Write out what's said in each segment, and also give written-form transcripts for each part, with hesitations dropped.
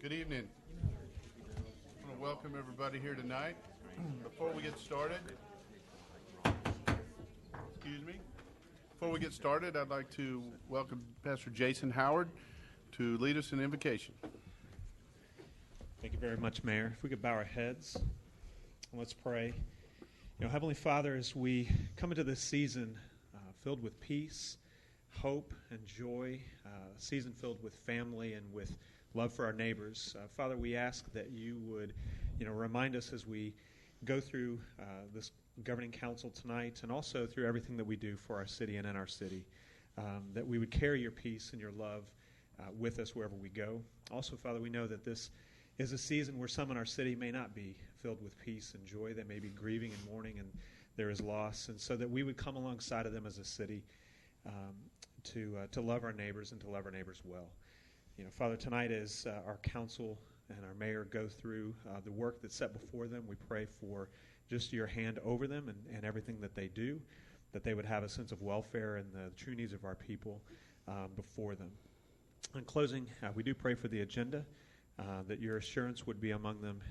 Good evening. I want to welcome everybody here tonight. Before we get started, I'd like to welcome Pastor Jason Howard to lead us in invocation. Thank you very much, Mayor. If we could bow our heads, let's pray. Heavenly Father, as we come into this season filled with peace, hope, and joy, a season filled with family and with love for our neighbors, Father, we ask that you would, remind us as we go through this governing council tonight, and also through everything that we do for our city and in our city, that we would carry your peace and your love with us wherever we go. Also, Father, we know that this is a season where some in our city may not be filled with peace and joy. They may be grieving and mourning, and there is loss, and so that we would come alongside of them as a city to love our neighbors and to love our neighbors well. Father, tonight as our council and our mayor go through the work that's set before them, we pray for just your hand over them and everything that they do, that they would have a sense of welfare and the true needs of our people before them. In closing, we do pray for the agenda, that your assurance would be among them,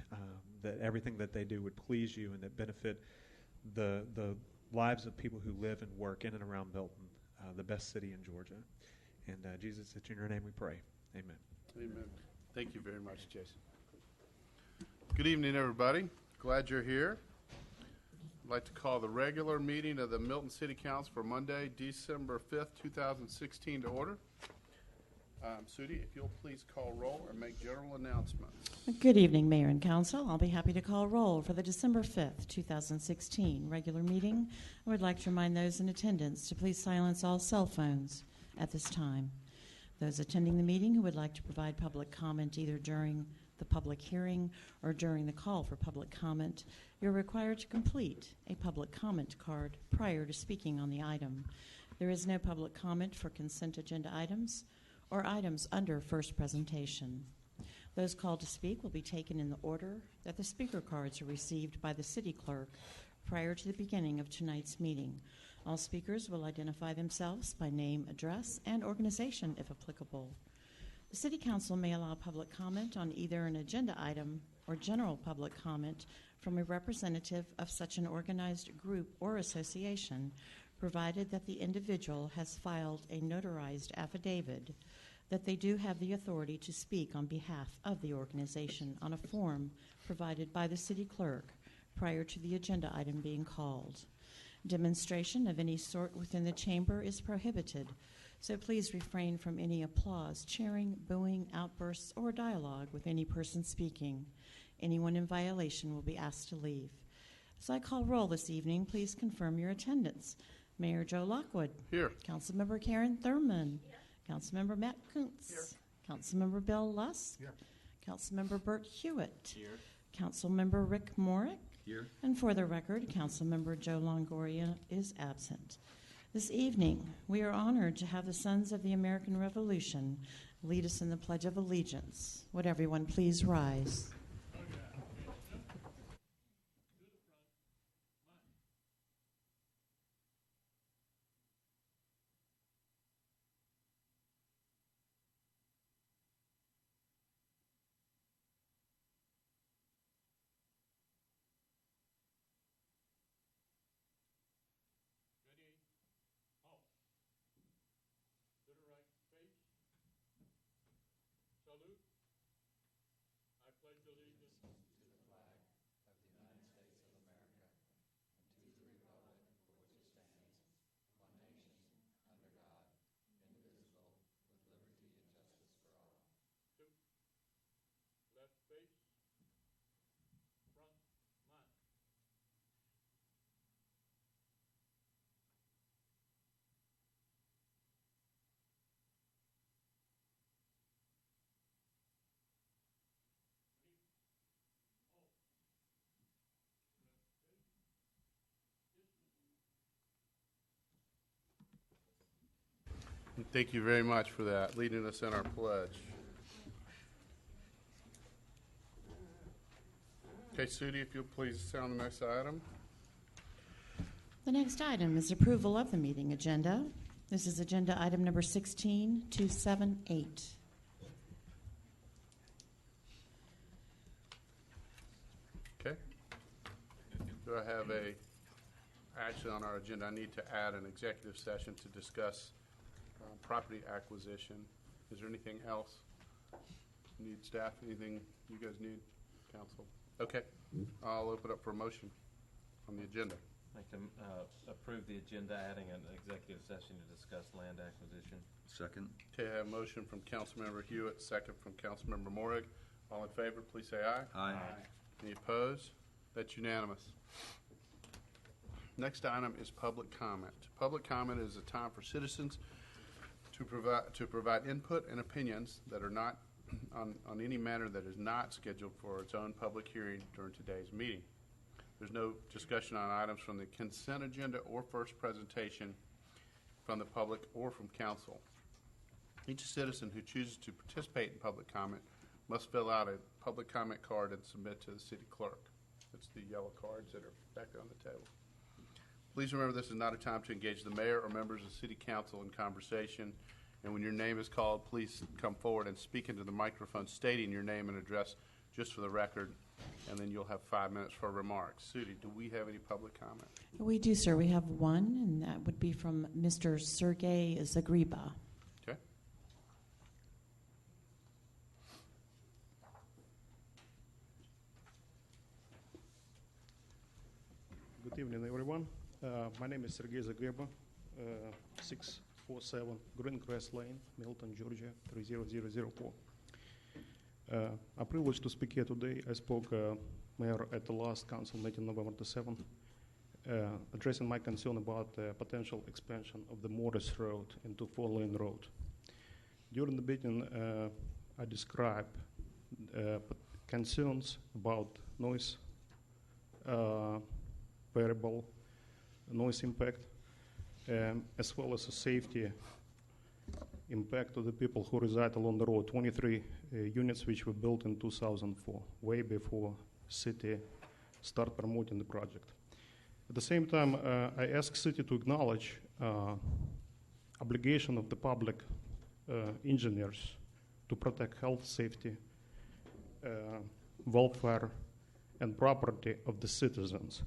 that everything that they do would please you and that benefit the lives of people who live and work in and around Milton, the best city in Georgia. And Jesus, it's in your name we pray. Amen. Amen. Thank you very much, Jason. Good evening, everybody. Glad you're here. I'd like to call the regular meeting of the Milton City Council for Monday, December 5th, 2016 to order. Sudi, if you'll please call roll and make general announcements. Good evening, Mayor and Council. I'll be happy to call roll for the December 5th, 2016 regular meeting. I would like to remind those in attendance to please silence all cell phones at this time. Those attending the meeting who would like to provide public comment either during the public hearing or during the call for public comment, you're required to complete a public comment card prior to speaking on the item. There is no public comment for consent agenda items or items under first presentation. Those called to speak will be taken in the order that the speaker cards are received by the city clerk prior to the beginning of tonight's meeting. All speakers will identify themselves by name, address, and organization if applicable. The City Council may allow public comment on either an agenda item or general public comment from a representative of such an organized group or association, provided that the individual has filed a notarized affidavit that they do have the authority to speak on behalf of the organization on a form provided by the city clerk prior to the agenda item being called. Demonstration of any sort within the chamber is prohibited, so please refrain from any applause, cheering, booing, outbursts, or dialogue with any person speaking. Anyone in violation will be asked to leave. As I call roll this evening, please confirm your attendance. Mayor Joe Lockwood. Here. Councilmember Karen Thurman. Here. Councilmember Matt Kuntz. Here. Councilmember Bill Lusk. Here. Councilmember Bert Hewitt. Here. Councilmember Rick Morick. Here. And for the record, Councilmember Joe Longoria is absent. This evening, we are honored to have the Sons of the American Revolution lead us in the Pledge of Allegiance. Would everyone please rise? Salute. I pledge allegiance to the flag of the United States of America and to the republic for which it stands, one nation, under God, indivisible, with liberty and justice for all. Two. Left face. Front. Line. Thank you very much for that, leading us in our pledge. Okay, Sudi, if you'll please sound the next item. The next item is approval of the meeting agenda. This is agenda item number 16278. Do I have a action on our agenda? I need to add an executive session to discuss property acquisition. Is there anything else? Need staff? Anything you guys need? Council? Okay. I'll open up for a motion on the agenda. I can approve the agenda, adding an executive session to discuss land acquisition. Second. Okay, I have a motion from Councilmember Hewitt, second from Councilmember Morrig. All in favor, please say aye. Aye. Any opposed? That's unanimous. Next item is public comment. Public comment is a time for citizens to provide input and opinions that are not on any matter that is not scheduled for its own public hearing during today's meeting. There's no discussion on items from the consent agenda or first presentation from the public or from council. Each citizen who chooses to participate in public comment must fill out a public comment card and submit to the city clerk. It's the yellow cards that are back there on the table. Please remember this is not a time to engage the mayor or members of city council in conversation. And when your name is called, please come forward and speak into the microphone stating your name and address just for the record, and then you'll have 5 minutes for remarks. Sudi, do we have any public comment? We do, sir. We have one, and that would be from Mr. Sergey Zagriba. Okay. Good evening, everyone. My name is Sergey Zagriba, 647 Greencrest Lane, Milton, Georgia, 30004. I'm privileged to speak here today. I spoke, Mayor, at the last council meeting, November the 7th, addressing my concern about the potential expansion of the Morris Road into 4-lane road. During the meeting, I described concerns about noise, variable noise impact, as well as a safety impact to the people who reside along the road. 23 units which were built in 2004, way before city start promoting the project. At the same time, I asked city to acknowledge obligation of the public engineers to protect health, safety, welfare, and property of the citizens.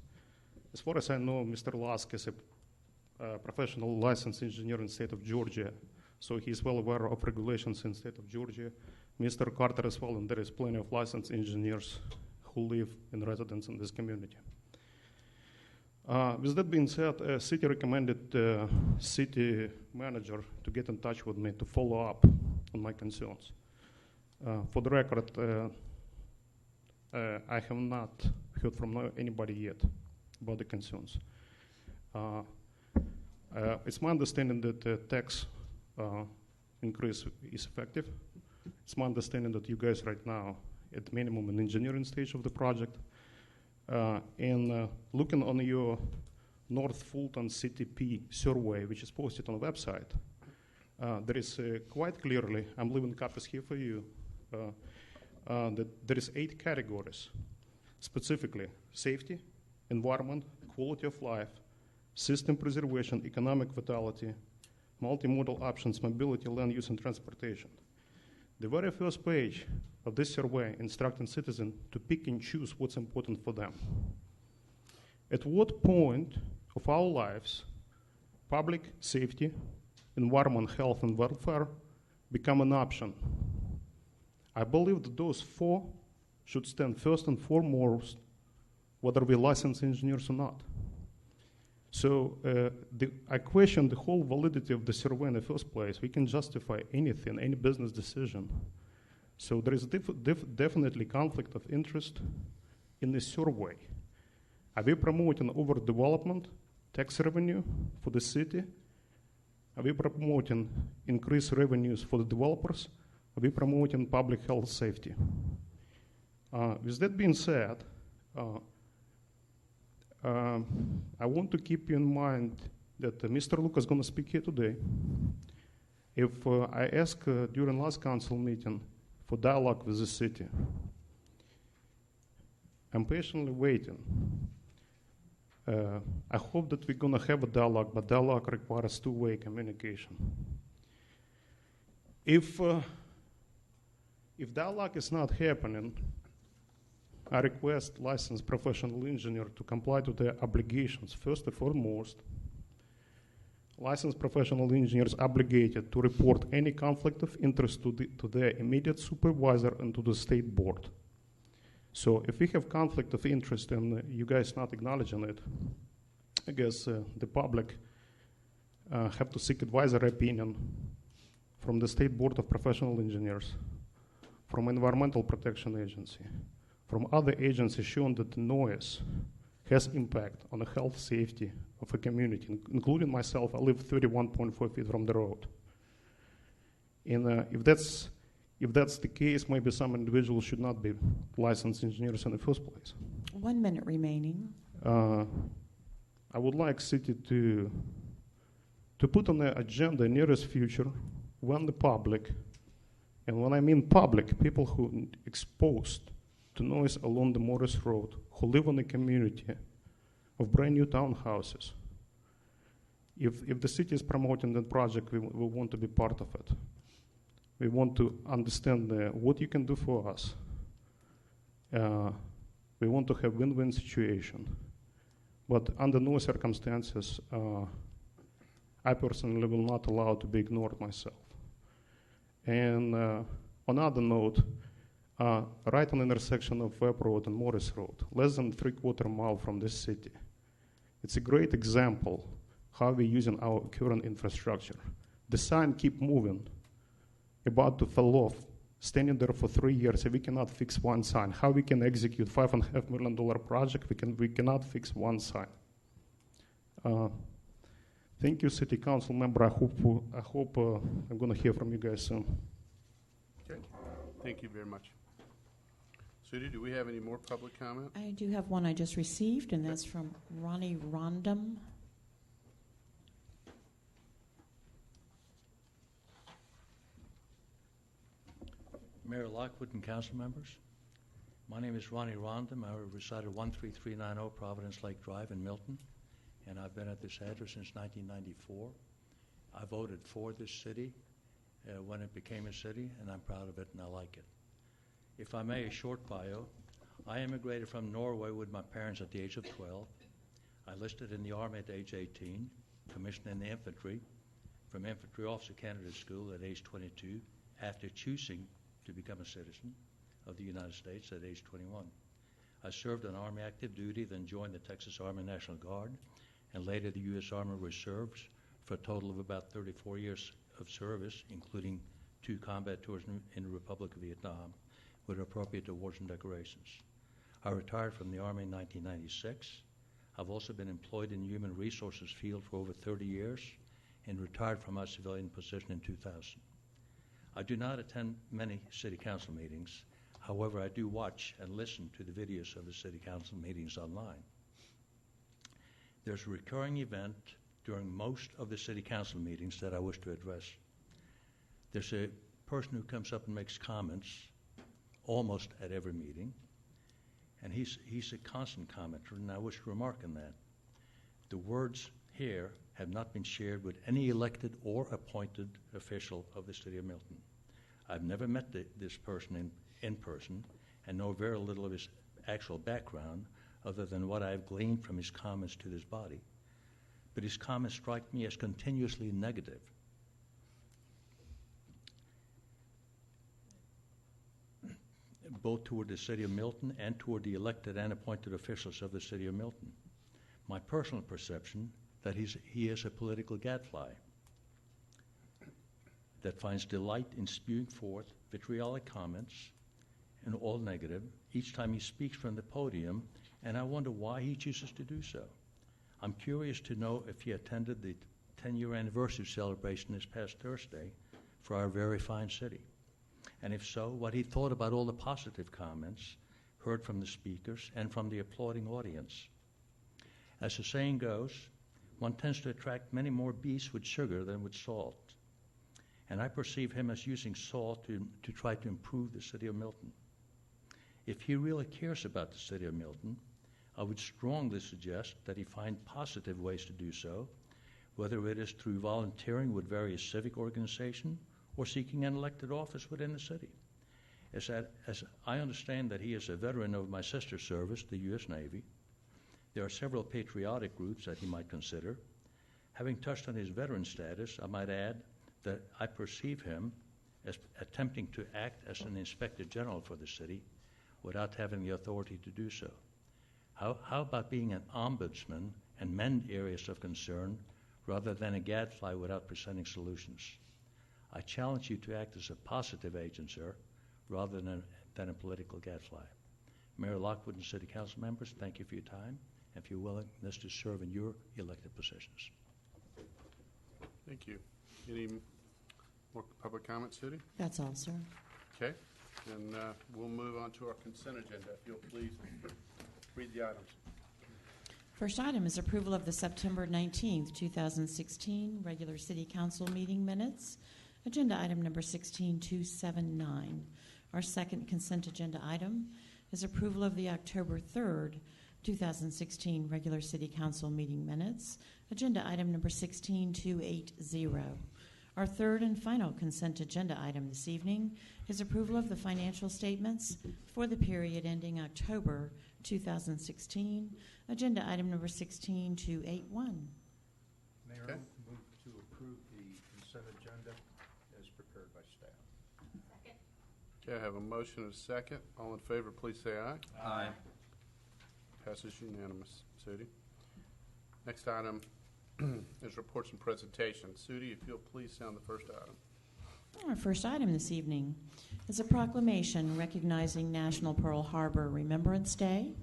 As far as I know, Mr. Lask is a professional licensed engineer in the state of Georgia, so he's well aware of regulations in the state of Georgia. Mr. Carter as well, and there is plenty of licensed engineers who live and residents in this community. With that being said, city recommended city manager to get in touch with me to follow up on my concerns. For the record, I have not heard from anybody yet about the concerns. It's my understanding that the tax increase is effective. It's my understanding that you guys right now, at minimum, in engineering stage of the project. And looking on your North Fulton CTP survey, which is posted on the website, there is quite clearly, I'm leaving copies here for you, that there is 8 categories, specifically safety, environment, quality of life, system preservation, economic vitality, multimodal options, mobility, land use, and transportation. The very first page of this survey instructing citizens to pick and choose what's important for them. At what point of our lives public safety, environment, health, and welfare become an option? I believe that those 4 should stand first and foremost, whether we're licensed engineers or not. So I question the whole validity of the survey in the first place. We can justify anything, any business decision. So there is definitely conflict of interest in this survey. Are we promoting overdevelopment, tax revenue for the city? Are we promoting increased revenues for the developers? Are we promoting public health safety? With that being said, I want to keep you in mind that Mr. Luca is going to speak here today. If I asked during last council meeting for dialogue with the city, I'm patiently waiting. I hope that we're going to have a dialogue, but dialogue requires two-way communication. If dialogue is not happening, I request licensed professional engineer to comply to their obligations. First and foremost, licensed professional engineers obligated to report any conflict of interest to their immediate supervisor and to the state board. So if we have conflict of interest and you guys not acknowledging it, I guess the public have to seek advisory opinion from the State Board of Professional Engineers, from Environmental Protection Agency, from other agencies showing that the noise has impact on the health safety of a community, including myself. I live 31.4 feet from the road. And if that's the case, maybe some individuals should not be licensed engineers in the first place. 1 minute remaining. I would like city to put on the agenda nearest future when the public, and when I mean public, people who exposed to noise along the Morris Road, who live in a community of brand new townhouses. If the city is promoting that project, we want to be part of it. We want to understand what you can do for us. We want to have win-win situation. But under no circumstances, I personally will not allow to be ignored myself. And on another note, right on the intersection of Webb Road and Morris Road, less than 3/4 mile from this city, it's a great example how we're using our current infrastructure. The sign keep moving, about to fall off, standing there for 3 years, and we cannot fix one sign. How we can execute $5.5 million project? We cannot fix one sign. Thank you, City Council member. I hope I'm going to hear from you guys soon. Okay. Thank you very much. Sudie, do we have any more public comment? I do have one I just received, and that's from Ronnie Rondum. Mayor Lockwood and council members, my name is Ronnie Rondum. I reside at 13390 Providence Lake Drive in Milton, and I've been at this address since 1994. I voted for this city when it became a city, and I'm proud of it and I like it. If I may, a short bio. I immigrated from Norway with my parents at the age of 12. I enlisted in the Army at age 18, commissioned in the infantry, from infantry officer candidate school at age 22, after choosing to become a citizen of the United States at age 21. I served on Army active duty, then joined the Texas Army National Guard, and later the U.S. Army Reserves for a total of about 34 years of service, including 2 combat tours in the Republic of Vietnam, with appropriate awards and decorations. I retired from the Army in 1996. I've also been employed in the human resources field for over 30 years and retired from my civilian position in 2000. I do not attend many city council meetings. However, I do watch and listen to the videos of the city council meetings online. There's a recurring event during most of the city council meetings that I wish to address. There's a person who comes up and makes comments almost at every meeting, and he's a constant commenter, and I wish to remark on that. The words here have not been shared with any elected or appointed official of the city of Milton. I've never met this person in person and know very little of his actual background other than what I've gleaned from his comments to this body. But his comments strike me as continuously negative. Both toward the city of Milton and toward the elected and appointed officials of the city of Milton. My personal perception that he is a political gadfly that finds delight in spewing forth vitriolic comments, and all negative, each time he speaks from the podium, and I wonder why he chooses to do so. I'm curious to know if he attended the 10-year anniversary celebration this past Thursday for our very fine city, and if so, what he thought about all the positive comments heard from the speakers and from the applauding audience. As the saying goes, one tends to attract many more bees with sugar than with salt. And I perceive him as using salt to try to improve the city of Milton. If he really cares about the city of Milton, I would strongly suggest that he find positive ways to do so, whether it is through volunteering with various civic organizations or seeking an elected office within the city. is that, as I understand that he is a veteran of my sister's service, the U.S. Navy. There are several patriotic groups that he might consider. Having touched on his veteran status, I might add that I perceive him as attempting to act as an inspector general for the city without having the authority to do so. How about being an ombudsman and mend areas of concern rather than a gadfly without presenting solutions? I challenge you to act as a positive agent, sir, rather than a political gadfly. Mayor Lockwood and City Council members, thank you for your time and for your willingness to serve in your elected positions. Thank you. Any more public comments, Sudi? That's all, sir. Okay, then we'll move on to our consent agenda. If you'll please read the items. First item is approval of the September 19th, 2016 regular City Council meeting minutes. Agenda item number 16279. Our second consent agenda item is approval of the October 3rd, 2016 regular City Council meeting minutes. Agenda item number 16280. Our third and final consent agenda item this evening is approval of the financial statements for the period ending October 2016. Agenda item number 16281. Mayor, Okay. move to approve the consent agenda as prepared by staff. Okay, I have a motion and a second. All in favor, please say aye. Aye. Passes unanimous. Sudi. Next item is reports and presentations. Sudi, if you'll please sound the first item. Our first item this evening is a proclamation recognizing National Pearl Harbor Remembrance Day.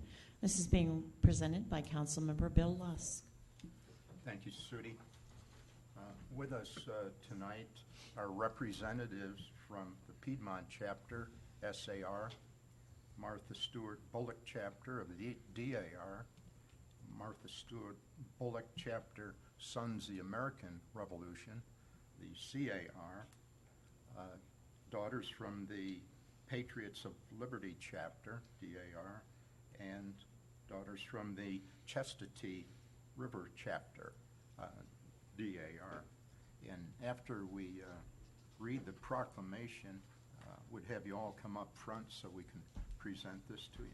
This is being presented by Councilmember Bill Lusk. Thank you, Sudi. With us tonight are representatives from the Piedmont chapter, SAR, Martha Stewart Bullock chapter of the DAR, Martha Stewart Bullock chapter, Sons of the American Revolution, the CAR, daughters from the Patriots of Liberty chapter, DAR, and daughters from the Chestatee River chapter, DAR. And after we read the proclamation, would have you all come up front so we can present this to you.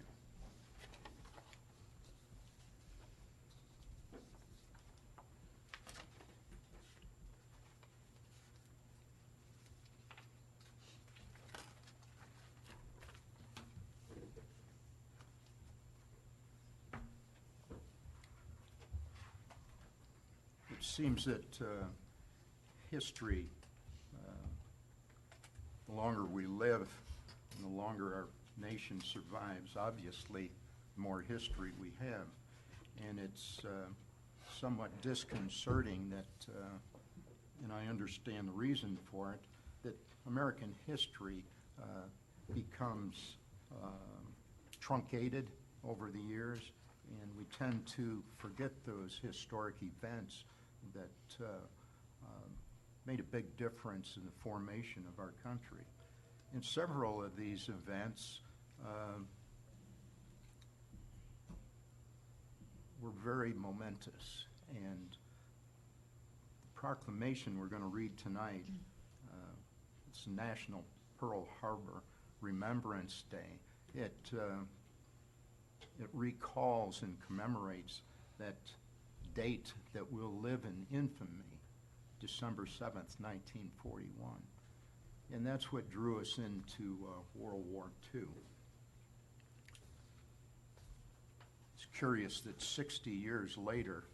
It seems that history, the longer we live, and the longer our nation survives, obviously, the more history we have. And it's somewhat disconcerting that, and I understand the reason for it, that American history becomes truncated over the years, and we tend to forget those historic events that made a big difference in the formation of our country. And several of these events were very momentous. And the proclamation we're going to read tonight, it's National Pearl Harbor Remembrance Day. It recalls and commemorates that date that will live in infamy, December 7th, 1941. And that's what drew us into World War II. It's curious that 60 years later,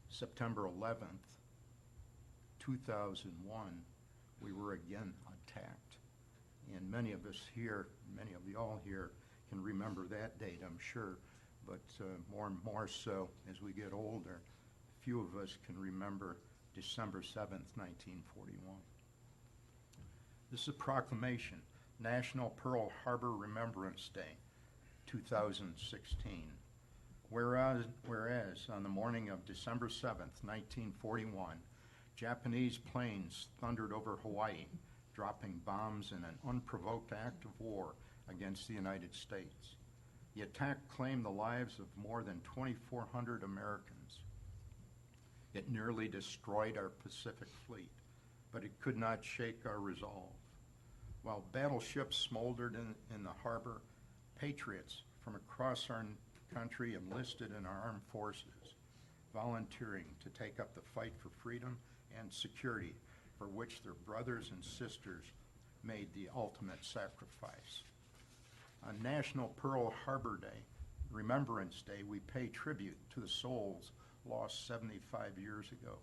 September 11th, 2001, we were again attacked. And many of us here, many of you all here, can remember that date, I'm sure. But more and more so as we get older, few of us can remember December 7th, 1941. This is a proclamation, National Pearl Harbor Remembrance Day, 2016. Whereas on the morning of December 7th, 1941, Japanese planes thundered over Hawaii, dropping bombs in an unprovoked act of war against the United States. The attack claimed the lives of more than 2,400 Americans. It nearly destroyed our Pacific Fleet, but it could not shake our resolve. While battleships smoldered in the harbor, patriots from across our country enlisted in our armed forces, volunteering to take up the fight for freedom and security, for which their brothers and sisters made the ultimate sacrifice. On National Pearl Harbor Day, Remembrance Day, we pay tribute to the souls lost 75 years ago.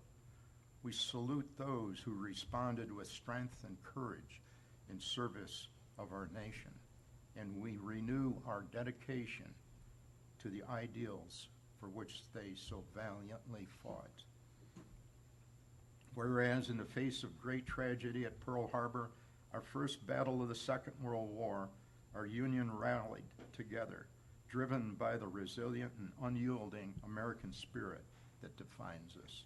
We salute those who responded with strength and courage in service of our nation, and we renew our dedication to the ideals for which they so valiantly fought. Whereas in the face of great tragedy at Pearl Harbor, our first battle of the Second World War, our Union rallied together, driven by the resilient and unyielding American spirit that defines us.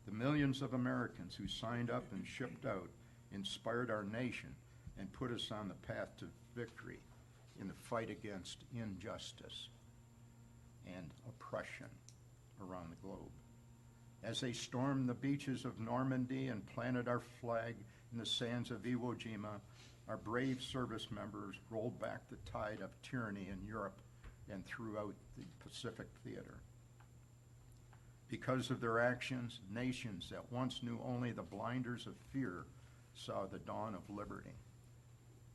The millions of Americans who signed up and shipped out inspired our nation and put us on the path to victory in the fight against injustice and oppression around the globe. As they stormed the beaches of Normandy and planted our flag in the sands of Iwo Jima, our brave service members rolled back the tide of tyranny in Europe and throughout the Pacific theater. Because of their actions, nations that once knew only the blinders of fear saw the dawn of liberty.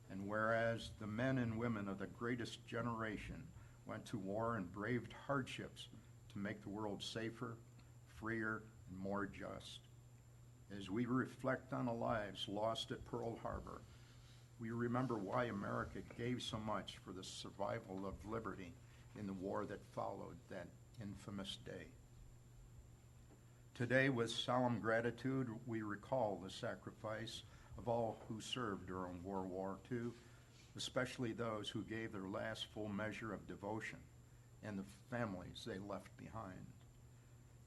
And whereas the men and women of the greatest generation went to war and braved hardships to make the world safer, freer, and more just. As we reflect on the lives lost at Pearl Harbor, we remember why America gave so much for the survival of liberty in the war that followed that infamous day. Today, with solemn gratitude, we recall the sacrifice of all who served during World War II, especially those who gave their last full measure of devotion and the families they left behind.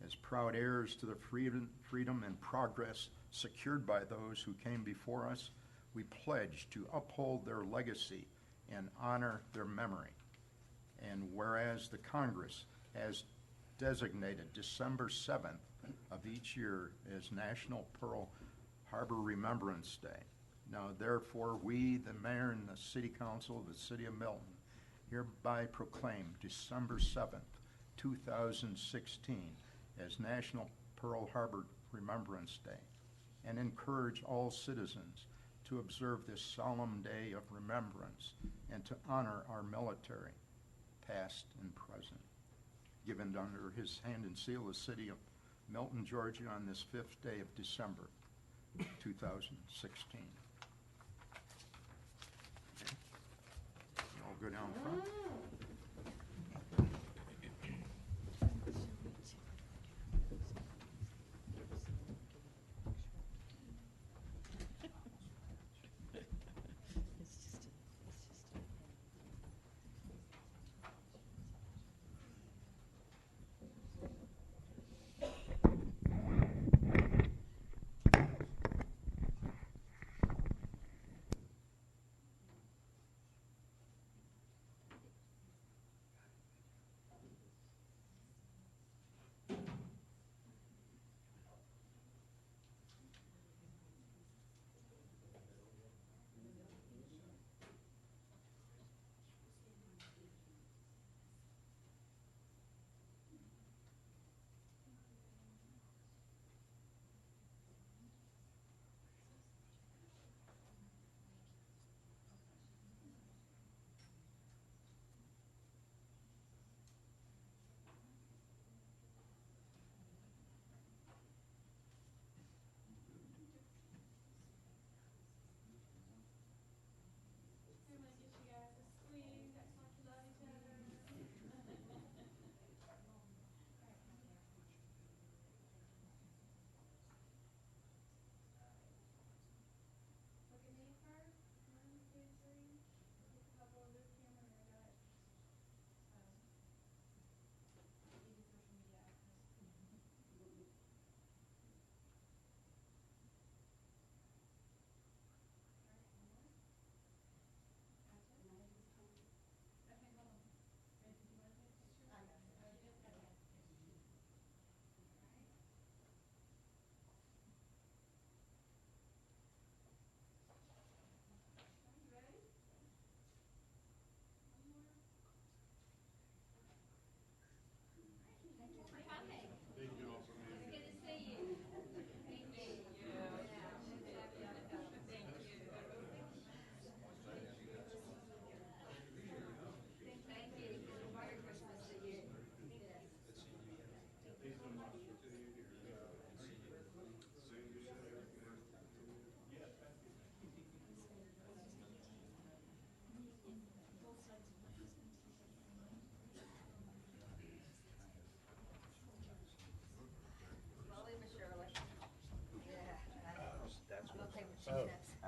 As proud heirs to the freedom and progress secured by those who came before us, we pledge to uphold their legacy and honor their memory. And whereas the Congress has designated December 7th of each year as National Pearl Harbor Remembrance Day, now therefore we, the mayor and the city council of the city of Milton, hereby proclaim December 7th, 2016 as National Pearl Harbor Remembrance Day, and encourage all citizens to observe this solemn day of remembrance and to honor our military, past and present. Given under his hand and seal, the city of Milton, Georgia, on this 5th day of December, 2016. Okay. You all go down front.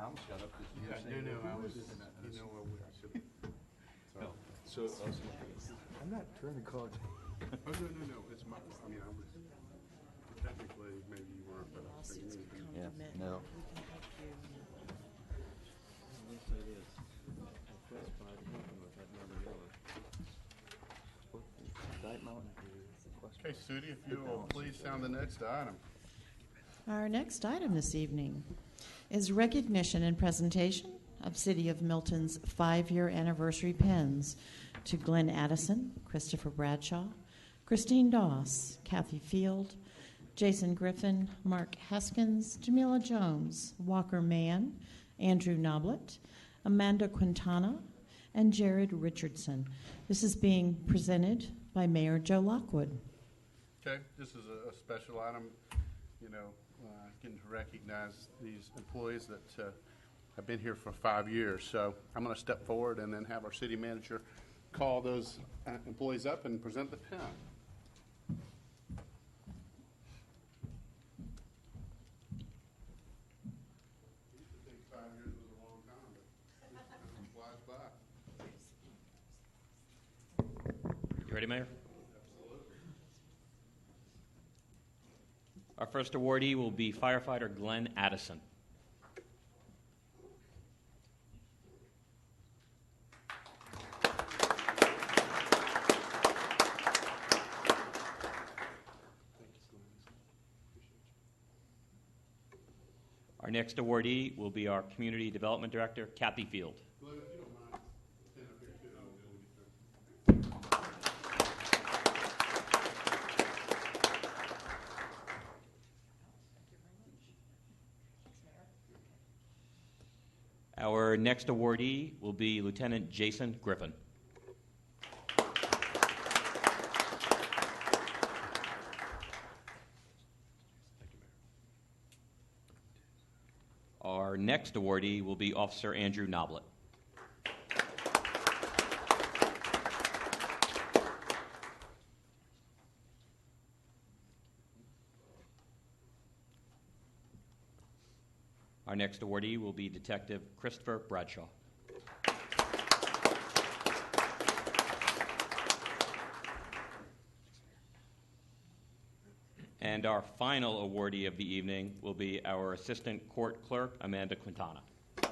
almost got up to Yeah, say, no, well, I was, who is you it? know, what we should. I'm not trying to call. Oh, no, it's my, I mean, I was, technically, maybe you weren't, but I was thinking. Yeah, no. Okay, Sudi, if you will please sound the next item. Our next item this evening is recognition and presentation of City of Milton's 5-year anniversary pins to Glenn Addison, Christopher Bradshaw, Christine Doss, Kathy Field, Jason Griffin, Mark Haskins, Jamila Jones, Walker Mann, Andrew Noblet, Amanda Quintana, and Jared Richardson. This is being presented by Mayor Joe Lockwood. Okay, this is a special item, getting to recognize these employees that have been here for 5 years. So I'm going to step forward and then have our city manager call those employees up and present the pin. I used to think 5 years was a long time, but it time flies by. You ready, Mayor? Our first awardee will be firefighter Glenn Addison. Our next awardee will be our Community Development Director, Kathy Field. Glenn, if you don't mind, stand up here too. Our next awardee will be Lieutenant Jason Griffin. Our next awardee will be Officer Andrew Noblet. Our next awardee will be Detective Christopher Bradshaw. And our final awardee of the evening will be our Assistant Court Clerk, Amanda Quintana. You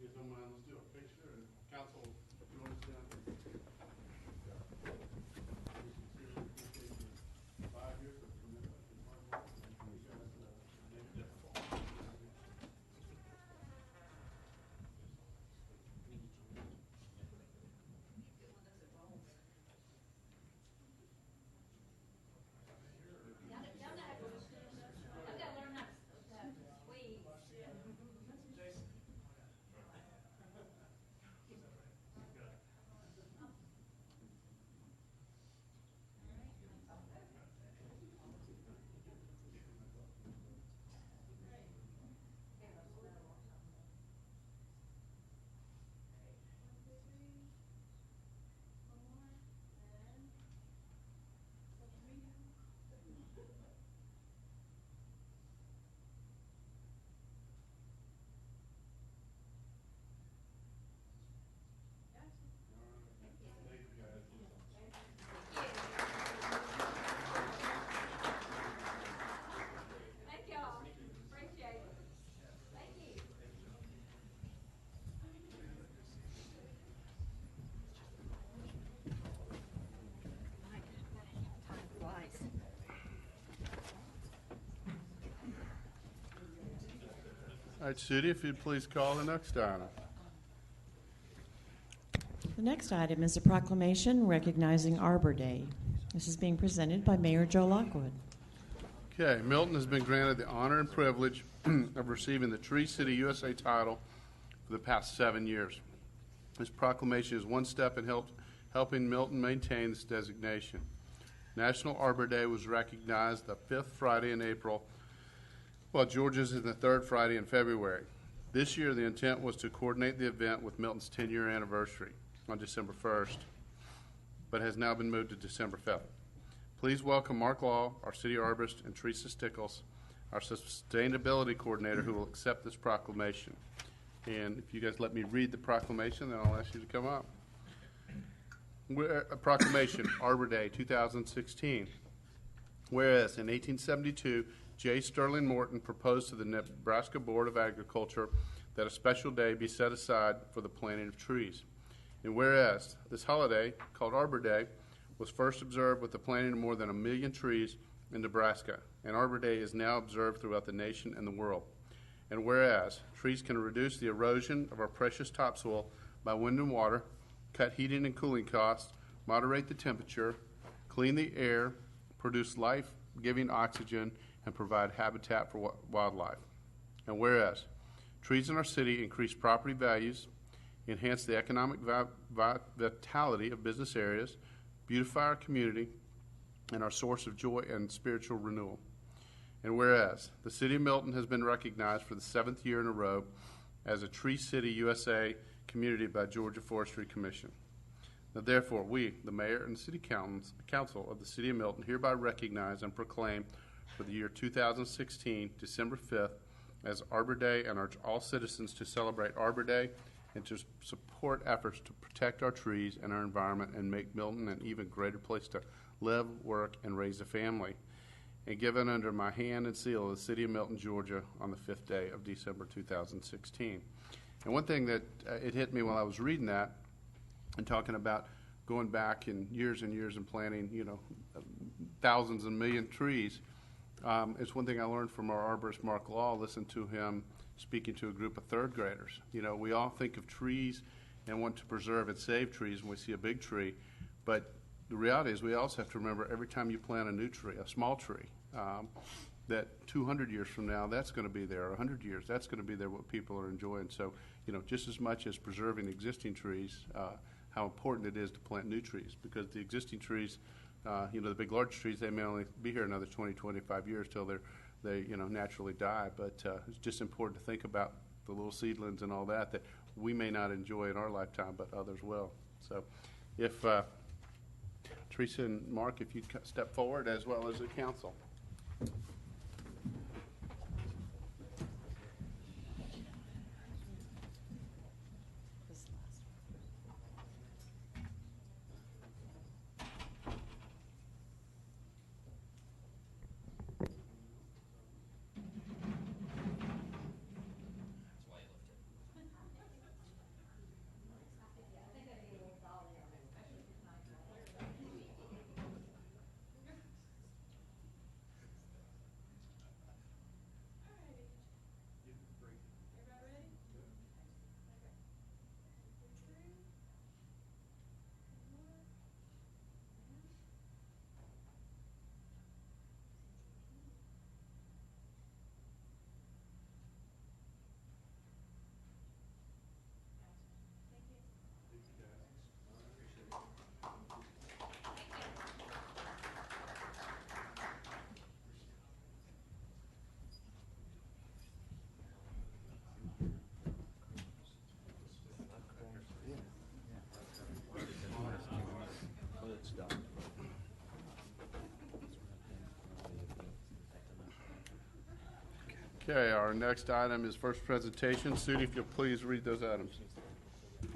guys don't mind, let's do a picture, and council, if you want to stand. We sincerely appreciate your 5 years of commitment and hard work, and you guys made it difficult. Thank y'all. Appreciate it. Thank you. Time flies. All right, Sudi, if you'd please call the next item. The next item is a proclamation recognizing Arbor Day. This is being presented by Mayor Joe Lockwood. Okay, Milton has been granted the honor and privilege of receiving the Tree City USA title for the past 7 years. This proclamation is one step in helping Milton maintain this designation. National Arbor Day was recognized the 5th Friday in April, while Georgia's is the 3rd Friday in February. This year, the intent was to coordinate the event with Milton's 10-year anniversary on December 1st, but has now been moved to December 5th. Please welcome Mark Law, our city arborist, and Teresa Stickles, our sustainability coordinator, who will accept this proclamation. And if you guys let me read the proclamation, then I'll ask you to come up. A proclamation, Arbor Day 2016. Whereas in 1872, J. Sterling Morton proposed to the Nebraska Board of Agriculture that a special day be set aside for the planting of trees. And whereas this holiday, called Arbor Day, was first observed with the planting of more than 1 million trees in Nebraska, and Arbor Day is now observed throughout the nation and the world. And whereas trees can reduce the erosion of our precious topsoil by wind and water, cut heating and cooling costs, moderate the temperature, clean the air, produce life-giving oxygen, and provide habitat for wildlife. And whereas trees in our city increase property values, enhance the economic vitality of business areas, beautify our community, and our source of joy and spiritual renewal. And whereas the City of Milton has been recognized for the 7th year in a row as a Tree City USA community by Georgia Forestry Commission. Now therefore, we, the Mayor and City Council of the City of Milton, hereby recognize and proclaim for the year 2016, December 5th, as Arbor Day, and urge all citizens to celebrate Arbor Day and to support efforts to protect our trees and our environment and make Milton an even greater place to live, work, and raise a family. And given under my hand and seal of the City of Milton, Georgia, on the 5th day of December 2016. And one thing that it hit me while I was reading that and talking about going back in years and years and planting, thousands and million trees, it's one thing I learned from our arborist, Mark Law. Listened to him speaking to a group of 3rd graders. We all think of trees and want to preserve and save trees when we see a big tree, but the reality is we also have to remember every time you plant a new tree, a small tree, that 200 years from now, that's going to be there. 100 years, that's going to be there, what people are enjoying. So, just as much as preserving existing trees, how important it is to plant new trees, because the existing trees, the big large trees, they may only be here another 20, 25 years till they naturally die. But it's just important to think about the little seedlings and all that we may not enjoy in our lifetime, but others will. So if Teresa and Mark, if you'd step forward, as well as the council. Okay, our next item is first presentation. Sudi, if you'll please read those items.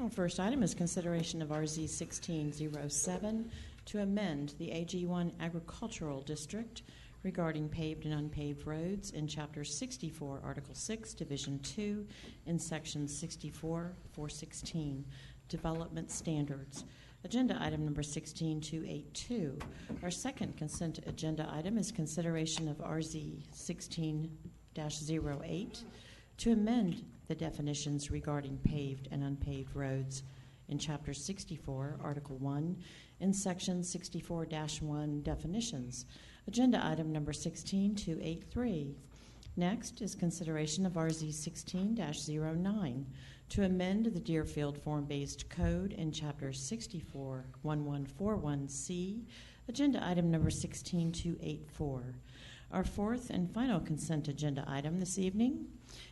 Our first item is consideration of RZ 1607 to amend the AG1 Agricultural District regarding paved and unpaved roads in Chapter 64, Article 6, Division 2, in Section 64-416, Development Standards. Agenda item number 16282. Our second consent agenda item is consideration of RZ 16-08 to amend the definitions regarding paved and unpaved roads in Chapter 64, Article 1, in Section 64-1, Definitions. Agenda item number 16283. Next is consideration of RZ 16-09 to amend the Deerfield Form-Based Code in Chapter 64-1141C. Agenda item number 16284. Our fourth and final consent agenda item this evening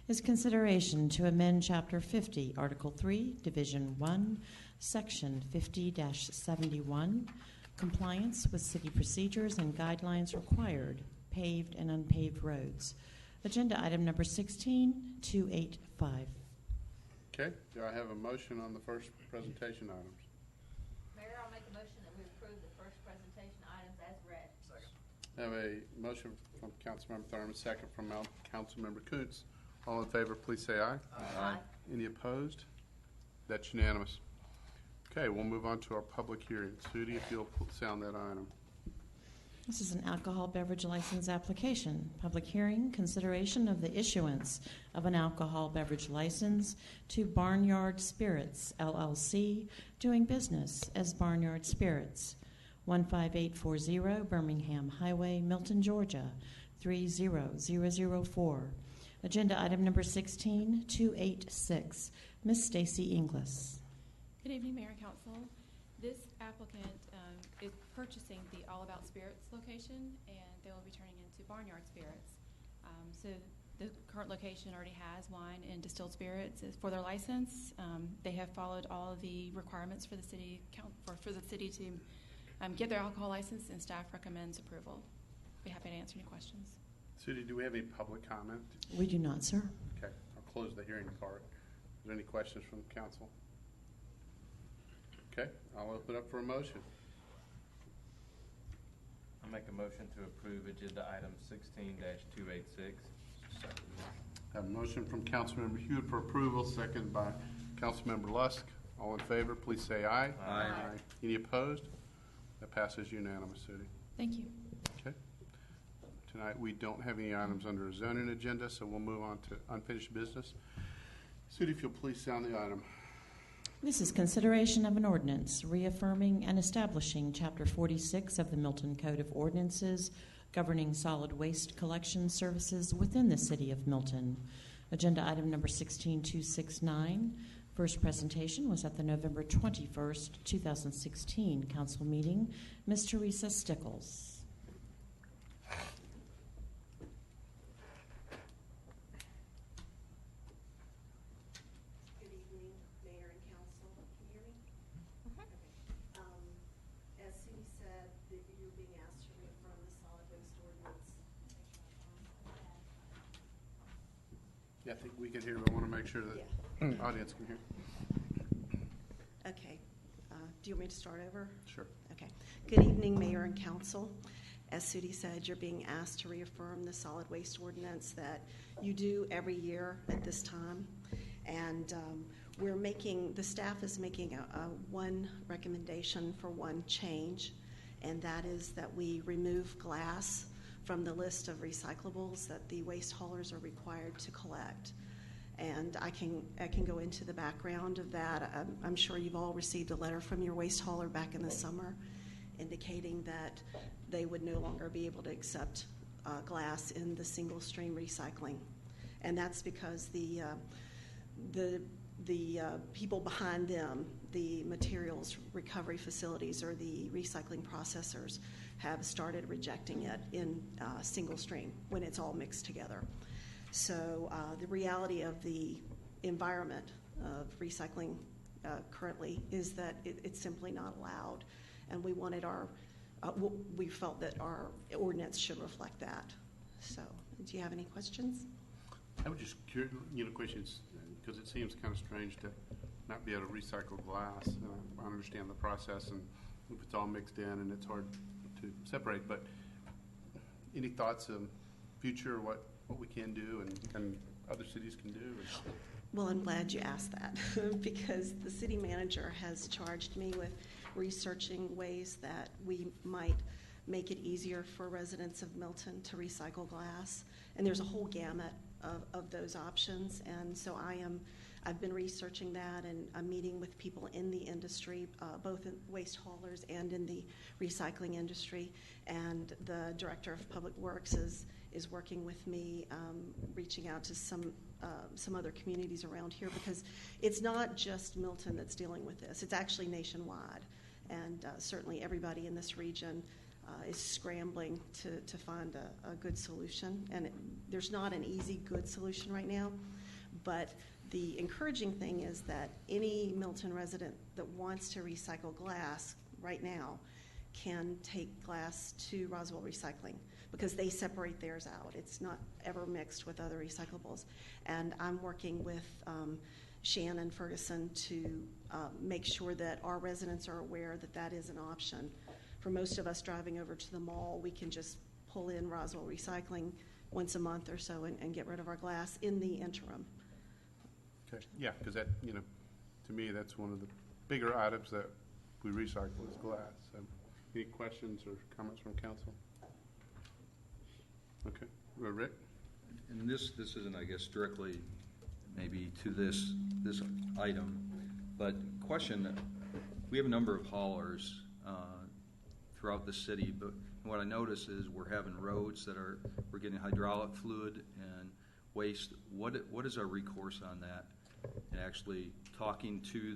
is consideration to amend Chapter 50, Article 3, Division 1, Section 50-71, compliance with city procedures and guidelines required, paved and unpaved roads. Agenda item number 16285. Okay, do I have a motion on the first presentation items? Mayor, I'll make a motion that we approve the first presentation items as read. I have a motion from Councilmember Thurman, second from Councilmember Kuntz. All in favor, please say aye. Aye. Any opposed? That's unanimous. Okay, we'll move on to our public hearing. Sudi, if you'll sound that item. This is an alcohol beverage license application. Public hearing, consideration of the issuance of an alcohol beverage license to Barnyard Spirits, LLC, doing business as Barnyard Spirits, 15840 Birmingham Highway, Milton, Georgia, 30004. Agenda item number 16286. Ms. Stacy Inglis. Good evening, Mayor and Council. This applicant is purchasing the All About Spirits location, and they will be turning into Barnyard Spirits. So the current location already has wine and distilled spirits for their license. They have followed all of the requirements for the city for the city to get their alcohol license, and staff recommends approval. Be happy to answer any questions. Sudi, do we have any public comment? We do not, sir. Okay, I'll close the hearing part. Is there any questions from council? Okay, I'll open up for a motion. I'll make a motion to approve agenda item 16-286. I have a motion from Councilmember Hewitt for approval, second by Councilmember Lusk. All in favor, please say aye. Aye. Any opposed? That passes unanimous, Sudi. Thank you. Okay. Tonight, we don't have any items under a zoning agenda, so we'll move on to unfinished business. Sudi, if you'll please sound the item. This is consideration of an ordinance reaffirming and establishing Chapter 46 of the Milton Code of Ordinances governing solid waste collection services within the city of Milton. Agenda item number 16269. First presentation was at the November 21st, 2016 council meeting. Ms. Teresa Stickles. Yeah, I think we can hear, but I want to make sure that the audience can hear. Okay. Do you want me to start over? Sure. Okay. Good evening, Mayor and Council. As Sudi said, you're being asked to reaffirm the solid waste ordinance that you do every year at this time. And the staff is making one recommendation for one change, and that is that we remove glass from the list of recyclables that the waste haulers are required to collect. And I can go into the background of that. I'm sure you've all received a letter from your waste hauler back in the summer indicating that they would no longer be able to accept glass in the single stream recycling. And that's because the people behind them, the materials recovery facilities or the recycling processors, have started rejecting it in single stream when it's all mixed together. So the reality of the environment of recycling currently is that it's simply not allowed, and we wanted we felt that our ordinance should reflect that. So, do you have any questions? I would just curious, questions, because it seems kind of strange to not be able to recycle glass. I understand the process, and if it's all mixed in, and it's hard to separate. But any thoughts of future, what we can do and other cities can do? Well, I'm glad you asked that because the city manager has charged me with researching ways that we might make it easier for residents of Milton to recycle glass. And there's a whole gamut of those options. And so I've been researching that, and I'm meeting with people in the industry, both in waste haulers and in the recycling industry. And the director of public works is working with me, reaching out to some other communities around here, because it's not just Milton that's dealing with this. It's actually nationwide, and certainly everybody in this region is scrambling to find a good solution. And there's not an easy, good solution right now, but the encouraging thing is that any Milton resident that wants to recycle glass right now can take glass to Roswell Recycling because they separate theirs out. It's not ever mixed with other recyclables. And I'm working with Shannon Ferguson to make sure that our residents are aware that that is an option. For most of us driving over to the mall, we can just pull in Roswell Recycling once a month or so and get rid of our glass in the interim. Okay, yeah, because that, to me, that's one of the bigger items that we recycle is glass. So, any questions or comments from council? Okay, Rick? And this isn't, I guess, strictly maybe to this item, but question, we have a number of haulers throughout the city, but what I notice is we're having roads that we're getting hydraulic fluid and waste. What is our recourse on that? And actually talking to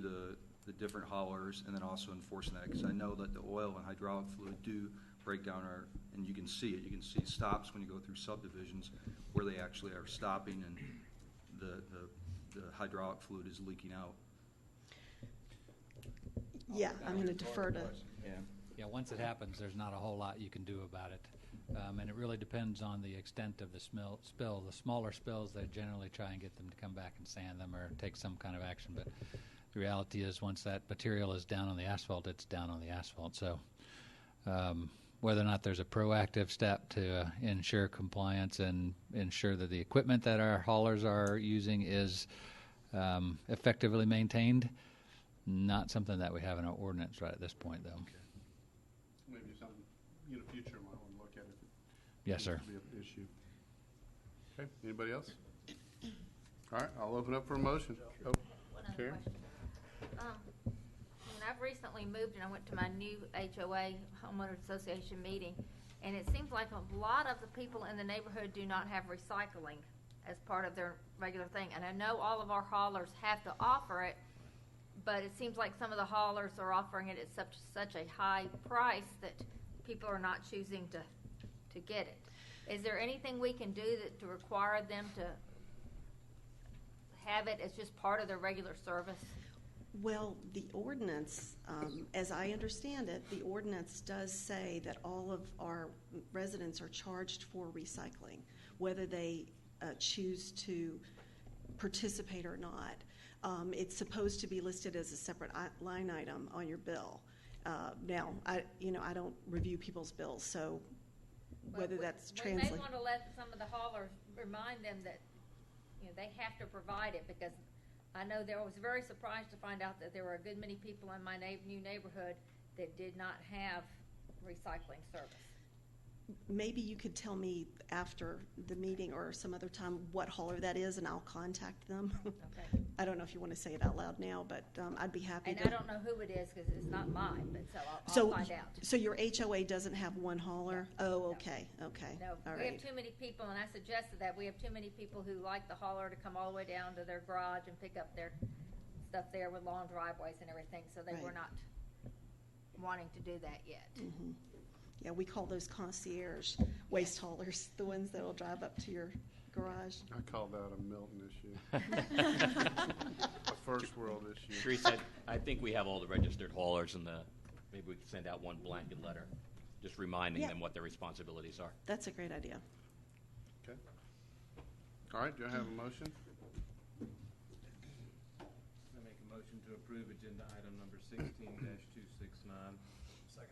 the different haulers and then also enforcing that, because I know that the oil and hydraulic fluid do break down and you can see it. You can see stops when you go through subdivisions where they actually are stopping and the hydraulic fluid is leaking out. Yeah, I'm going to defer to. Yeah, once it happens, there's not a whole lot you can do about it. And it really depends on the extent of the spill. The smaller spills, they generally try and get them to come back and sand them or take some kind of action. But the reality is once that material is down on the asphalt, it's down on the asphalt. So whether or not there's a proactive step to ensure compliance and ensure that the equipment that our haulers are using is effectively maintained, not something that we have in our ordinance right at this point, though. Okay. Maybe something, future might want to look at it. Yes, sir. Be an issue. Okay, anybody else? All right, I'll open up for a motion. Oh, One other Karen? question. I've recently moved and I went to my new HOA, Homeowners Association meeting, and it seems like a lot of the people in the neighborhood do not have recycling as part of their regular thing. And I know all of our haulers have to offer it, but it seems like some of the haulers are offering it at such a high price that people are not choosing to get it. Is there anything we can do to require them to have it as just part of their regular service? Well, the ordinance, as I understand it, the ordinance does say that all of our residents are charged for recycling, whether they choose to participate or not. It's supposed to be listed as a separate line item on your bill. Now, I don't review people's bills, so whether that's translated. We may want to let some of the haulers remind them that they have to provide it, because I know I was very surprised to find out that there were a good many people in my new neighborhood that did not have recycling service. Maybe you could tell me after the meeting or some other time what hauler that is, and I'll contact them. Okay. I don't know if you want to say it out loud now, but I'd be happy And to. I don't know who it is because it's not mine, but I'll find out. So your HOA doesn't have one hauler? No. Oh, No. okay. No, All we right. have too many people, and I suggested that. We have too many people who like the hauler to come all the way down to their garage and pick up their stuff there with long driveways and everything, so they Right. were not wanting to do that yet. Mm-hmm. Yeah, we call those concierge waste haulers, the ones that will drive up to your garage. I call that a Milton issue. A first world issue. Teresa, I think we have all the registered haulers and maybe we could send out one blanket letter, just reminding Yeah. them what their responsibilities are. That's a great idea. Okay. All right, do I have a motion? I make a motion to approve agenda item number 16-269. Second.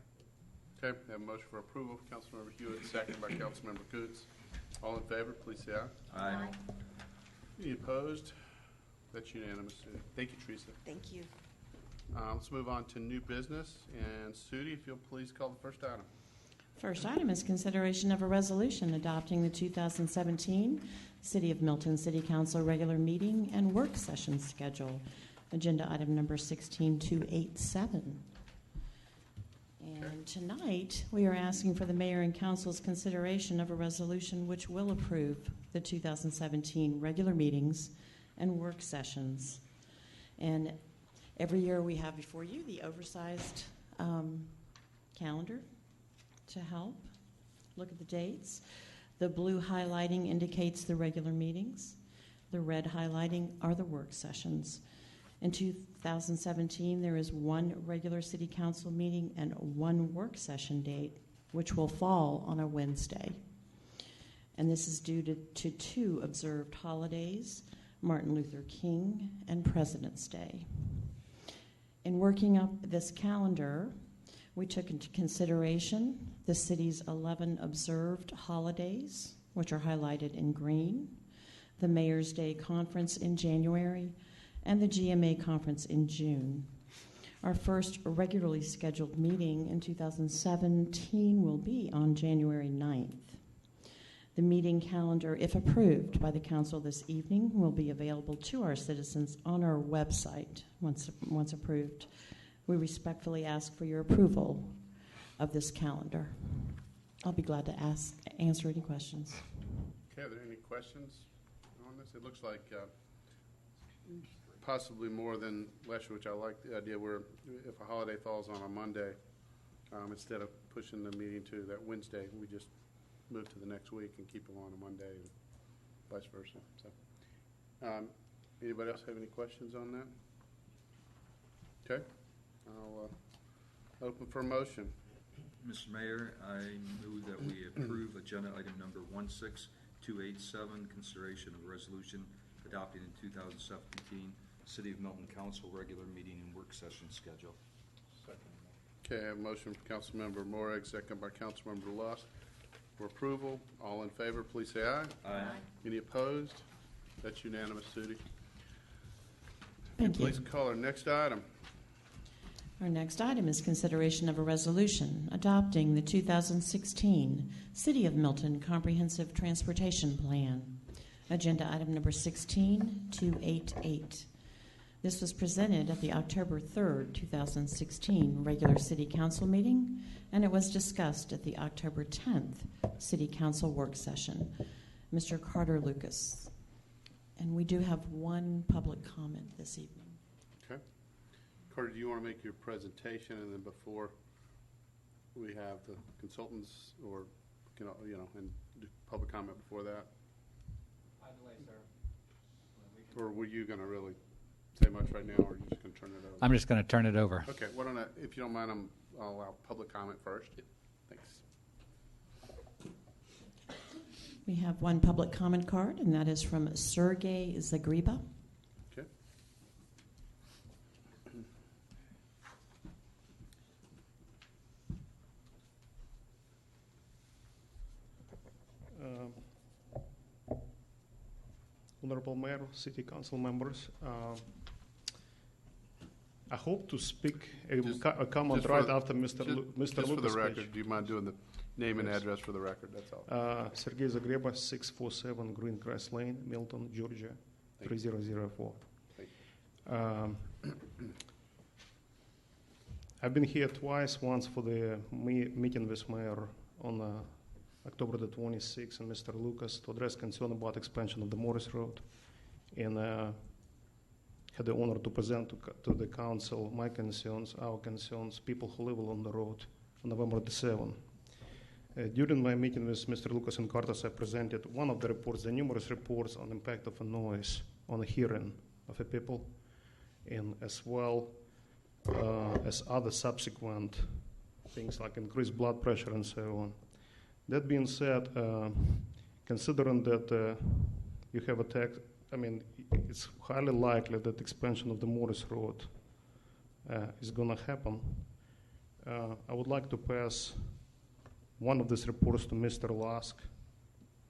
Okay, we have a motion for approval. Councilmember Hewitt, second by Councilmember Coots. All in favor, please say aye. Aye. Any opposed? That's unanimous. Thank you, Teresa. Thank you. Let's move on to new business. And Sudi, if you'll please call the first item. First item is consideration of a resolution adopting the 2017 City of Milton City Council regular meeting and work session schedule. Agenda item number 16287. And tonight, we are asking for the mayor and council's consideration of a resolution which will approve the 2017 regular meetings and work sessions. And every year we have before you the oversized calendar to help look at the dates. The blue highlighting indicates the regular meetings. The red highlighting are the work sessions. In 2017, there is one regular city council meeting and one work session date, which will fall on a Wednesday. And this is due to two observed holidays, Martin Luther King and President's Day. In working up this calendar, we took into consideration the city's 11 observed holidays, which are highlighted in green, the Mayor's Day Conference in January, and the GMA Conference in June. Our first regularly scheduled meeting in 2017 will be on January 9th. The meeting calendar, if approved by the council this evening, will be available to our citizens on our website once approved. We respectfully ask for your approval of this calendar. I'll be glad to answer any questions. Okay, are there any questions on this? It looks like possibly more than last year, which I like the idea where if a holiday falls on a Monday, instead of pushing the meeting to that Wednesday, we just move to the next week and keep them on a Monday and vice versa. So, anybody else have any questions on that? Okay, I'll open for a motion. Mr. Mayor, I move that we approve agenda item number 16287, consideration of a resolution adopted in 2017 City of Milton Council regular meeting and work session schedule. Okay, I have a motion from Councilmember Morag, second by Councilmember Lusk for approval. All in favor, please say aye. Aye. Any opposed? That's unanimous, Sudi. Thank you. Please call our next item. Our next item is consideration of a resolution adopting the 2016 City of Milton Comprehensive Transportation Plan. Agenda item number 16288. This was presented at the October 3rd, 2016 regular City Council meeting, and it was discussed at the October 10th City Council work session. Mr. Carter Lucas. And we do have one public comment this evening. Okay. Carter, do you want to make your presentation, and then before we have the consultants, or and do public comment before that? Either way, sir. Or were you going to really say much right now, or are you just going to turn it over? I'm just going to turn it over. Okay. Why don't if you don't mind, I'll allow public comment first. Thanks. We have one public comment card, and that is from Sergey Zagriba. Okay. Honorable Mayor, City Council members, I hope to speak a comment right after Mr. Just Lucas' for the record, speech. do you mind doing the name and address for the record? That's all. Sergey Zagreba, 647 Greencrest Lane, Milton, Georgia, 3004. I've been here twice, once for the meeting with Mayor on October the 26th, and Mr. Lucas to address concern about expansion of the Morris Road, and had the honor to present to the council my concerns, our concerns, people who live along the road on November the 7th. During my meeting with Mr. Lucas and Cartas, I presented one of the reports, the numerous reports on impact of a noise on the hearing of the people, and as well as other subsequent things like increased blood pressure and so on. That being said, considering that you have a tax, it's highly likely that expansion of the Morris Road is going to happen. I would like to pass one of these reports to Mr. Lusk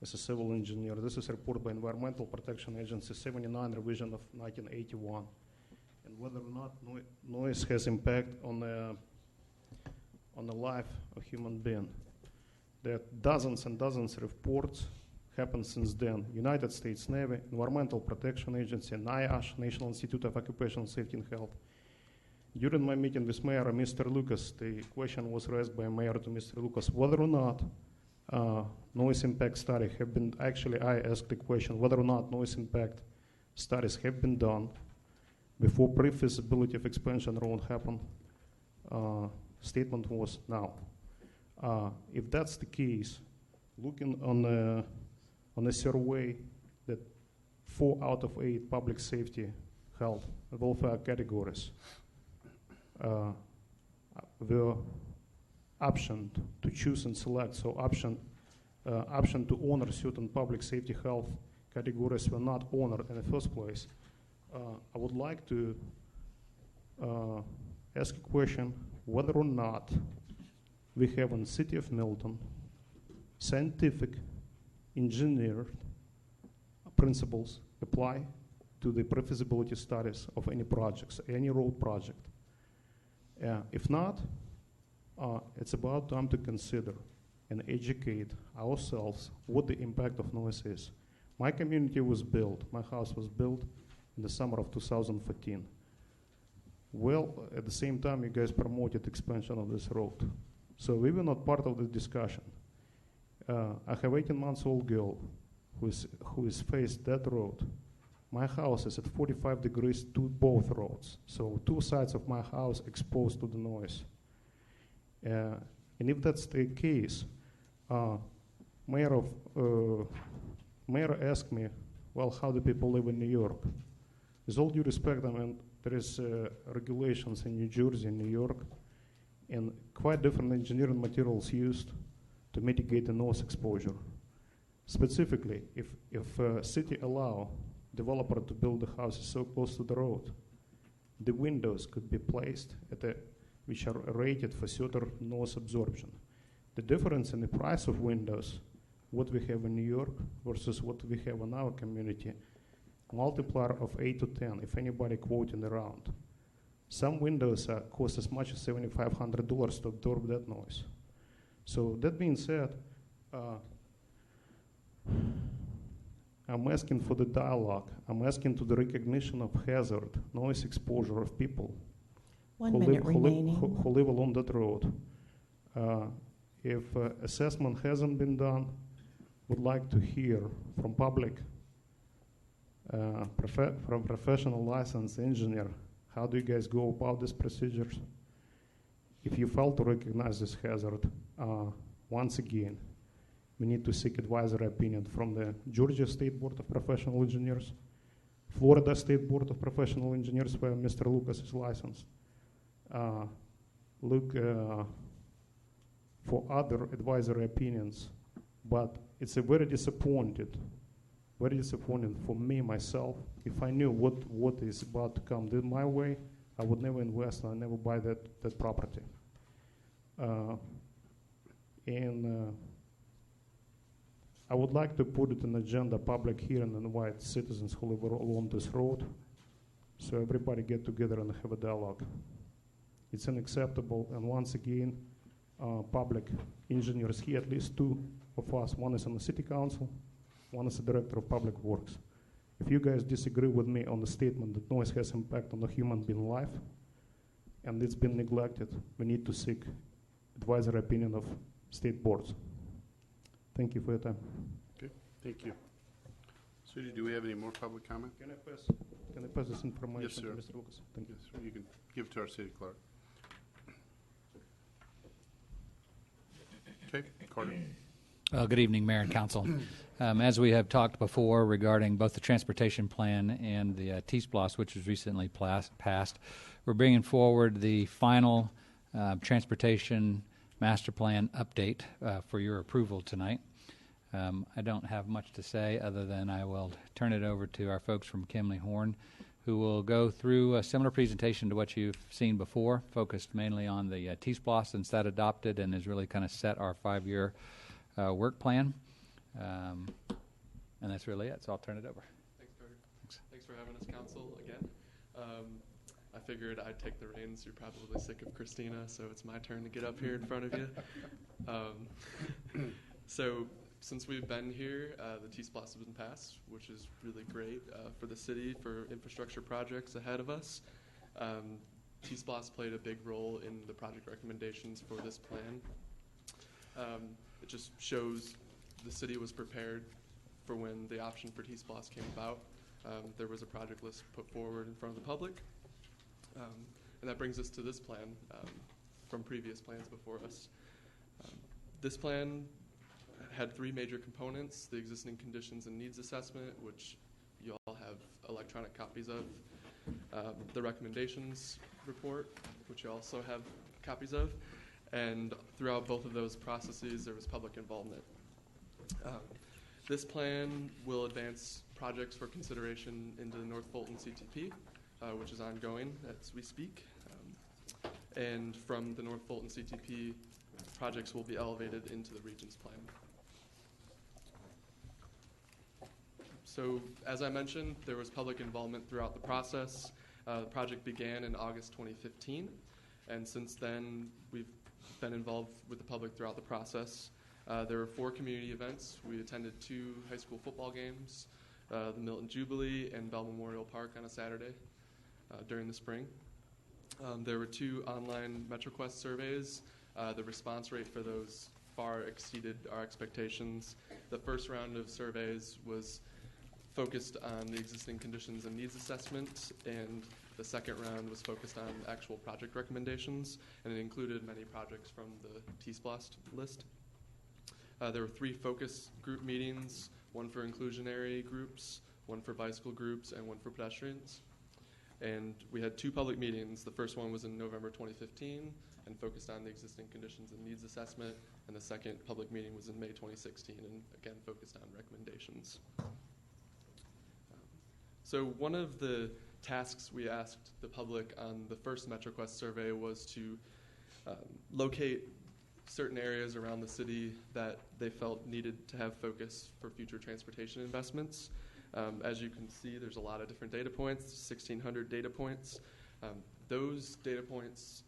as a civil engineer. This is a report by Environmental Protection Agency 79 revision of 1981. And whether or not noise has impact on the life of human being. There are dozens and dozens of reports happened since then. United States Navy, Environmental Protection Agency, NIOSH, National Institute of Occupational Safety and Health. During my meeting with Mayor Mr. Lucas, the question was raised by Mayor to Mr. Lucas whether or not noise impact study have been, actually I asked the question whether or not noise impact studies have been done before pre-feasibility of expansion road happened. Statement was no. If that's the case, looking on a survey that 4 out of 8 public safety health, welfare categories were optioned to choose and select. So option to honor certain public safety health categories were not honored in the first place. I would like to ask a question whether or not we have in the city of Milton scientific, engineered principles apply to the pre-feasibility studies of any projects, any road project. If not, it's about time to consider and educate ourselves what the impact of noise is. My community was built, my house was built in the summer of 2014. Well, at the same time, you guys promoted expansion of this road. So we were not part of the discussion. I have 18-month-old girl who is faced that road. My house is at 45 degrees to both roads. So two sides of my house exposed to the noise. And if that's the case, Mayor asked me, well, how do people live in New York? With all due respect, I mean, there is regulations in New Jersey and New York, and quite different engineering materials used to mitigate the noise exposure. Specifically, if a city allow developer to build the houses so close to the road, the windows could be placed which are rated for certain noise absorption. The difference in the price of windows, what we have in New York versus what we have in our community, multiplier of 8 to 10, if anybody quoting around. Some windows cost as much as $7,500 to absorb that noise. So that being said, I'm asking for the dialogue. I'm asking to the recognition of hazard, noise exposure of people One minute remaining. who live along that road. If assessment hasn't been done, would like to hear from public, from professional licensed engineer, how do you guys go about these procedures? If you fail to recognize this hazard, once again, we need to seek advisory opinion from the Georgia State Board of Professional Engineers, Florida State Board of Professional Engineers, where Mr. Lucas is licensed. Look for other advisory opinions, but it's a very disappointing for me, myself. If I knew what is about to come my way, I would never invest and I never buy that property. And I would like to put it in agenda, public hearing, and invite citizens who live along this road, so everybody get together and have a dialogue. It's unacceptable, and once again, public engineers here, at least two of us, one is on the city council, one is the director of public works. If you guys disagree with me on the statement that noise has impact on the human being life, and it's been neglected, we need to seek advisory opinion of state boards. Thank you for your time. Okay, thank you. Sudi, do we have any more public comment? Can I pass this information Yes, to sir. Mr. Lucas? Thank you. Yes, sir. You can give it to our city clerk. Okay, Carter. Good evening, Mayor and Council. As we have talked before regarding both the transportation plan and the T-SPLOS, which was recently passed, we're bringing forward the final transportation master plan update for your approval tonight. I don't have much to say other than I will turn it over to our folks from Kimley Horn, who will go through a similar presentation to what you've seen before, focused mainly on the T-SPLOS since that adopted and has really kind of set our 5-year work plan. And that's really it, so I'll turn it over. Thanks, Carter. Thanks for having us, Council, again. I figured I'd take the reins. You're probably sick of Christina, so it's my turn to get up here in front of you. So since we've been here, the T-SPLOS has been passed, which is really great for the city, for infrastructure projects ahead of us. T-SPLOS played a big role in the project recommendations for this plan. It just shows the city was prepared for when the option for T-SPLOS came about. There was a project list put forward in front of the public. And that brings us to this plan from previous plans before us. This plan had 3 major components: the existing conditions and needs assessment, which you all have electronic copies of, the recommendations report, which you also have copies of, and throughout both of those processes, there was public involvement. This plan will advance projects for consideration into the North Fulton CTP, which is ongoing as we speak. And from the North Fulton CTP, projects will be elevated into the Regions Plan. So, as I mentioned, there was public involvement throughout the process. The project began in August 2015, and since then, we've been involved with the public throughout the process. There were 4 community events. We attended 2 high school football games, the Milton Jubilee and Bell Memorial Park on a Saturday during the spring. There were 2 online MetroQuest surveys. The response rate for those far exceeded our expectations. The first round of surveys was focused on the existing conditions and needs assessment, and the second round was focused on actual project recommendations, and it included many projects from the T-SPLOST list. There were 3 focus group meetings, 1 for inclusionary groups, 1 for bicycle groups, and 1 for pedestrians. And we had 2 public meetings. The first one was in November 2015 and focused on the existing conditions and needs assessment, and the second public meeting was in May 2016 and again focused on recommendations. So one of the tasks we asked the public on the first MetroQuest survey was to locate certain areas around the city that they felt needed to have focus for future transportation investments. As you can see, there's a lot of different data points, 1,600 data points. Those data points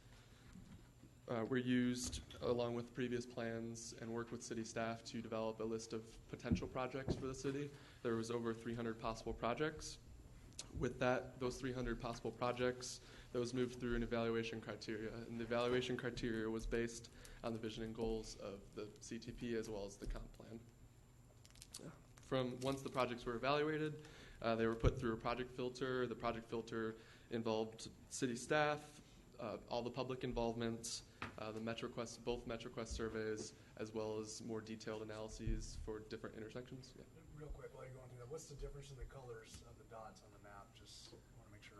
were used along with previous plans and worked with city staff to develop a list of potential projects for the city. There was over 300 possible projects. With that, those 300 possible projects, those moved through an evaluation criteria, and the evaluation criteria was based on the vision and goals of the CTP as well as the comp plan. Once the projects were evaluated, they were put through a project filter. The project filter involved city staff, all the public involvement, both MetroQuest surveys, as well as more detailed analyses for different intersections. Yeah. Real quick, while you're going through that, what's the difference in the colors of the dots on the map? Just want to make sure.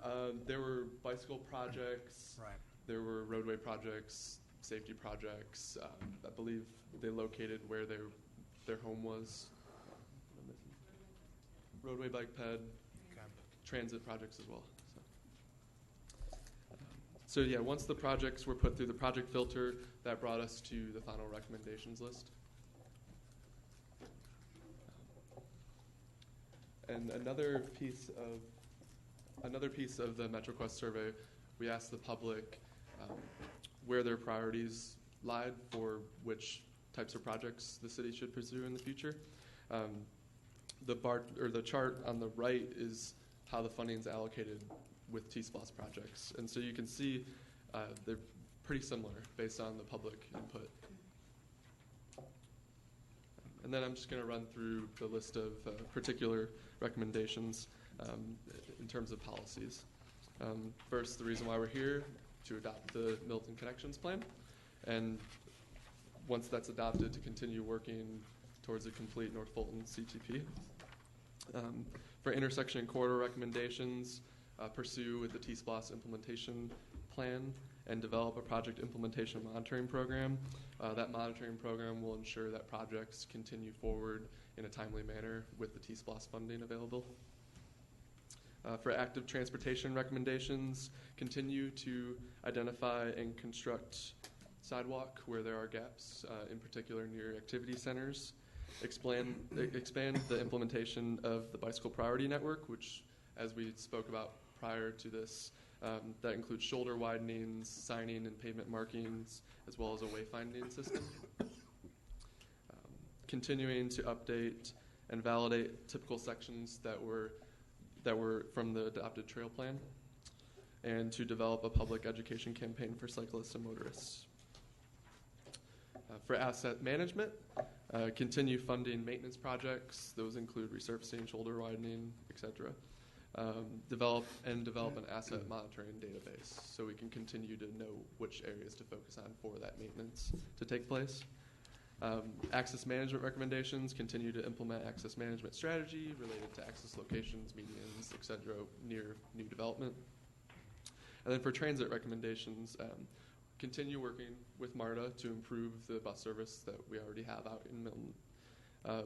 There were bicycle projects. Right. There were roadway projects, safety projects. I believe they located where their home was. Roadway bike ped, transit projects as well. So yeah, once the projects were put through the project filter, that brought us to the final recommendations list. And another piece of the MetroQuest survey, we asked the public where their priorities lied for which types of projects the city should pursue in the future. The chart on the right is how the funding is allocated with T-SPLOST projects. And so you can see they're pretty similar based on the public input. And then I'm just going to run through the list of particular recommendations in terms of policies. First, the reason why we're here, to adopt the Milton Connections Plan. And once that's adopted, to continue working towards a complete North Fulton CTP. For intersection and corridor recommendations, pursue with the T-SPLOST implementation plan and develop a project implementation monitoring program. That monitoring program will ensure that projects continue forward in a timely manner with the T-SPLOST funding available. For active transportation recommendations, continue to identify and construct sidewalk where there are gaps, in particular near activity centers. Expand the implementation of the bicycle priority network, which, as we spoke about prior to this, that includes shoulder widenings, signing and pavement markings, as well as a wayfinding system. Continuing to update and validate typical sections that were from the adopted trail plan, and to develop a public education campaign for cyclists and motorists. For asset management, continue funding maintenance projects. Those include resurfacing, shoulder widening, etc. Develop an asset monitoring database so we can continue to know which areas to focus on for that maintenance to take place. Access management recommendations, continue to implement access management strategy related to access locations, medians, et cetera, near new development. And then for transit recommendations, continue working with MARTA to improve the bus service that we already have out in Milton.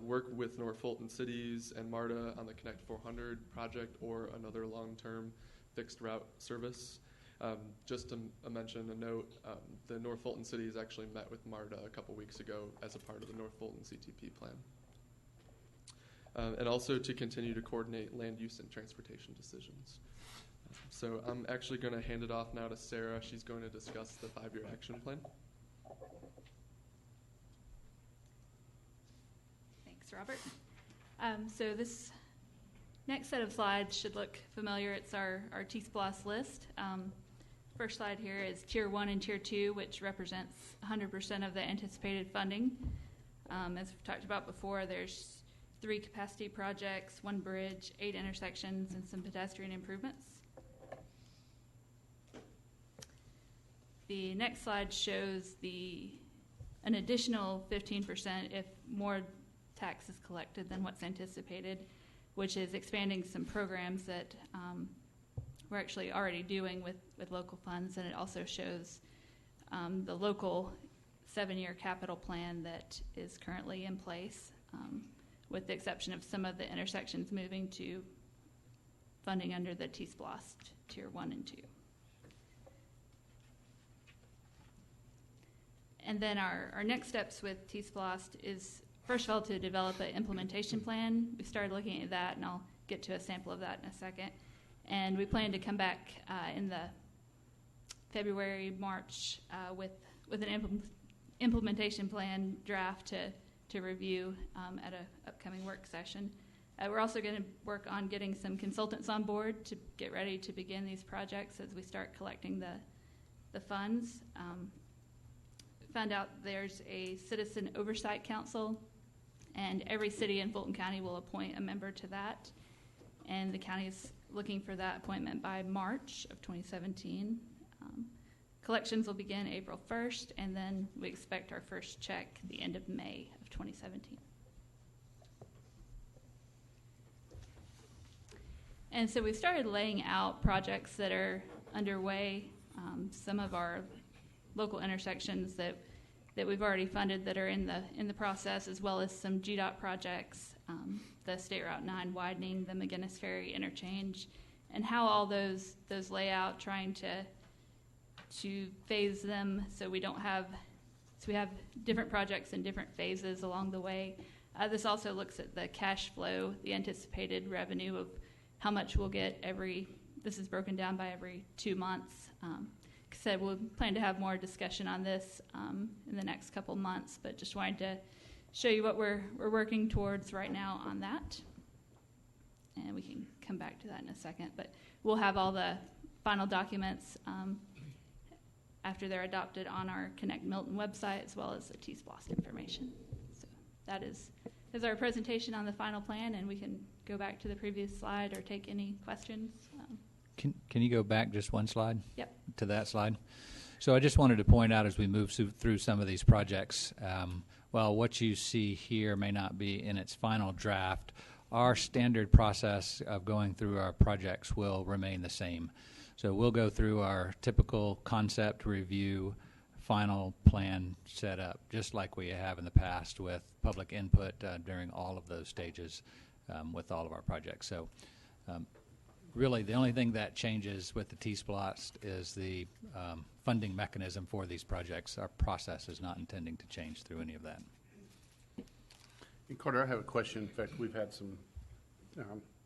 Work with North Fulton cities and MARTA on the Connect 400 project or another long-term fixed route service. Just to mention a note, the North Fulton cities actually met with MARTA a couple weeks ago as a part of the North Fulton CTP plan. And also to continue to coordinate land use and transportation decisions. So I'm actually going to hand it off now to Sarah. She's going to discuss the 5-year action plan. Thanks, Robert. So this next set of slides should look familiar. It's our T-SPLOS list. First slide here is Tier 1 and Tier 2, which represents 100% of the anticipated funding. As we've talked about before, there's 3 capacity projects, 1 bridge, 8 intersections, and some pedestrian improvements. The next slide shows an additional 15% if more tax is collected than what's anticipated, which is expanding some programs that we're actually already doing with local funds, and it also shows the local 7-year capital plan that is currently in place, with the exception of some of the intersections moving to funding under the T-SPLOS Tier 1 and 2. And then our next steps with T-SPLOS is, first of all, to develop an implementation plan. We started looking at that, and I'll get to a sample of that in a second. And we plan to come back in the February, March with an implementation plan draft to review at an upcoming work session. We're also going to work on getting some consultants on board to get ready to begin these projects as we start collecting the funds. Found out there's a Citizen Oversight Council, and every city in Fulton County will appoint a member to that. And the county is looking for that appointment by March of 2017. Collections will begin April 1st, and then we expect our first check the end of May of 2017. And so we started laying out projects that are underway, some of our local intersections that we've already funded that are in the process, as well as some GDOT projects, the State Route 9 widening, the McGinnis Ferry interchange, and how all those lay out, trying to phase them so we have different projects in different phases along the way. This also looks at the cash flow, the anticipated revenue of how much we'll get this is broken down by every 2 months. Said we'll plan to have more discussion on this in the next couple months, but just wanted to show you what we're working towards right now on that. And we can come back to that in a second, but we'll have all the final documents after they're adopted on our Connect Milton website, as well as the T-SPLOS information. So that is our presentation on the final plan, and we can go back to the previous slide or take any questions. Can you go back just one slide? Yep. To that slide? So I just wanted to point out as we move through some of these projects, while what you see here may not be in its final draft, our standard process of going through our projects will remain the same. So we'll go through our typical concept review, final plan setup, just like we have in the past with public input during all of those stages with all of our projects. So really, the only thing that changes with the T-SPLOS is the funding mechanism for these projects. Our process is not intending to change through any of that. Hey, Carter, I have a question. In fact, we've had some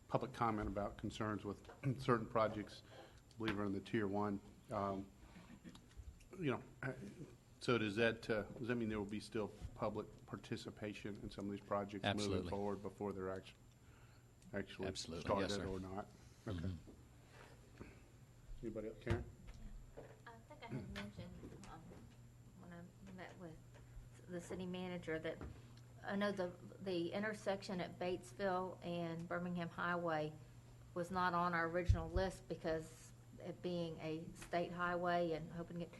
public comment about concerns with certain projects, I believe are in the Tier 1. So does that mean there will be still public participation in some of these projects moving forward before they're actually started, yes, or not? Okay. Anybody else, Karen? I think I had mentioned when I met with the city manager that I know the intersection at Batesville and Birmingham Highway was not on our original list because it being a state highway and hoping it,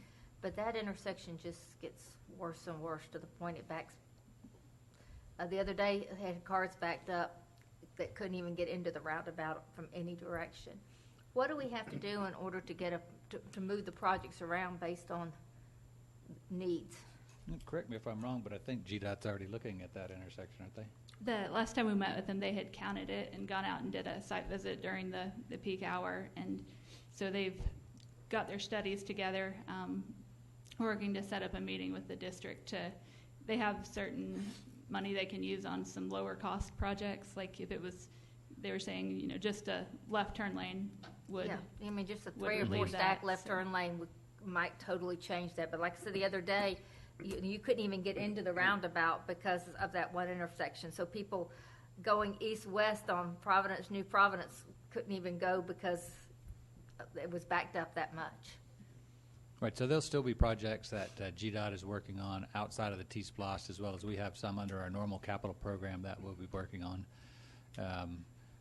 but that intersection just gets worse and worse to the point it backs The other day, they had cars backed up that couldn't even get into the roundabout from any direction. What do we have to do in order to get to move the projects around based on needs? Correct me if I'm wrong, but I think GDOT's already looking at that intersection, aren't they? The last time we met with them, they had counted it and gone out and did a site visit during the peak hour. And so they've got their studies together, working to set up a meeting with the district they have certain money they can use on some lower cost projects. Like if it was, they were saying, just a left turn lane would. Yeah, I mean, just a would 3 or 4 relieve stack that, left so. turn lane might totally change that. But like I said the other day, you couldn't even get into the roundabout because of that one intersection. So people going east-west on Providence, New Providence, couldn't even go because it was backed up that much. Right, so there'll still be projects that GDOT is working on outside of the T-Splost, as well as we have some under our normal capital program that we'll be working on.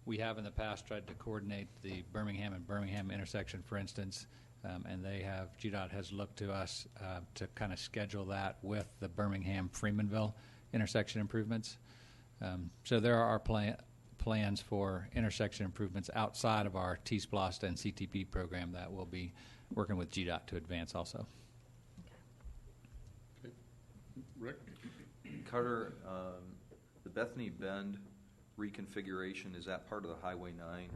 We have in the past tried to coordinate the Birmingham and Birmingham intersection, for instance, and GDOT has looked to us to kind of schedule that with the Birmingham-Freemanville intersection improvements. So there are plans for intersection improvements outside of our T-Splost and CTP program that we'll be working with GDOT to advance also. Okay. Rick? Carter, the Bethany Bend reconfiguration, is that part of the Highway 9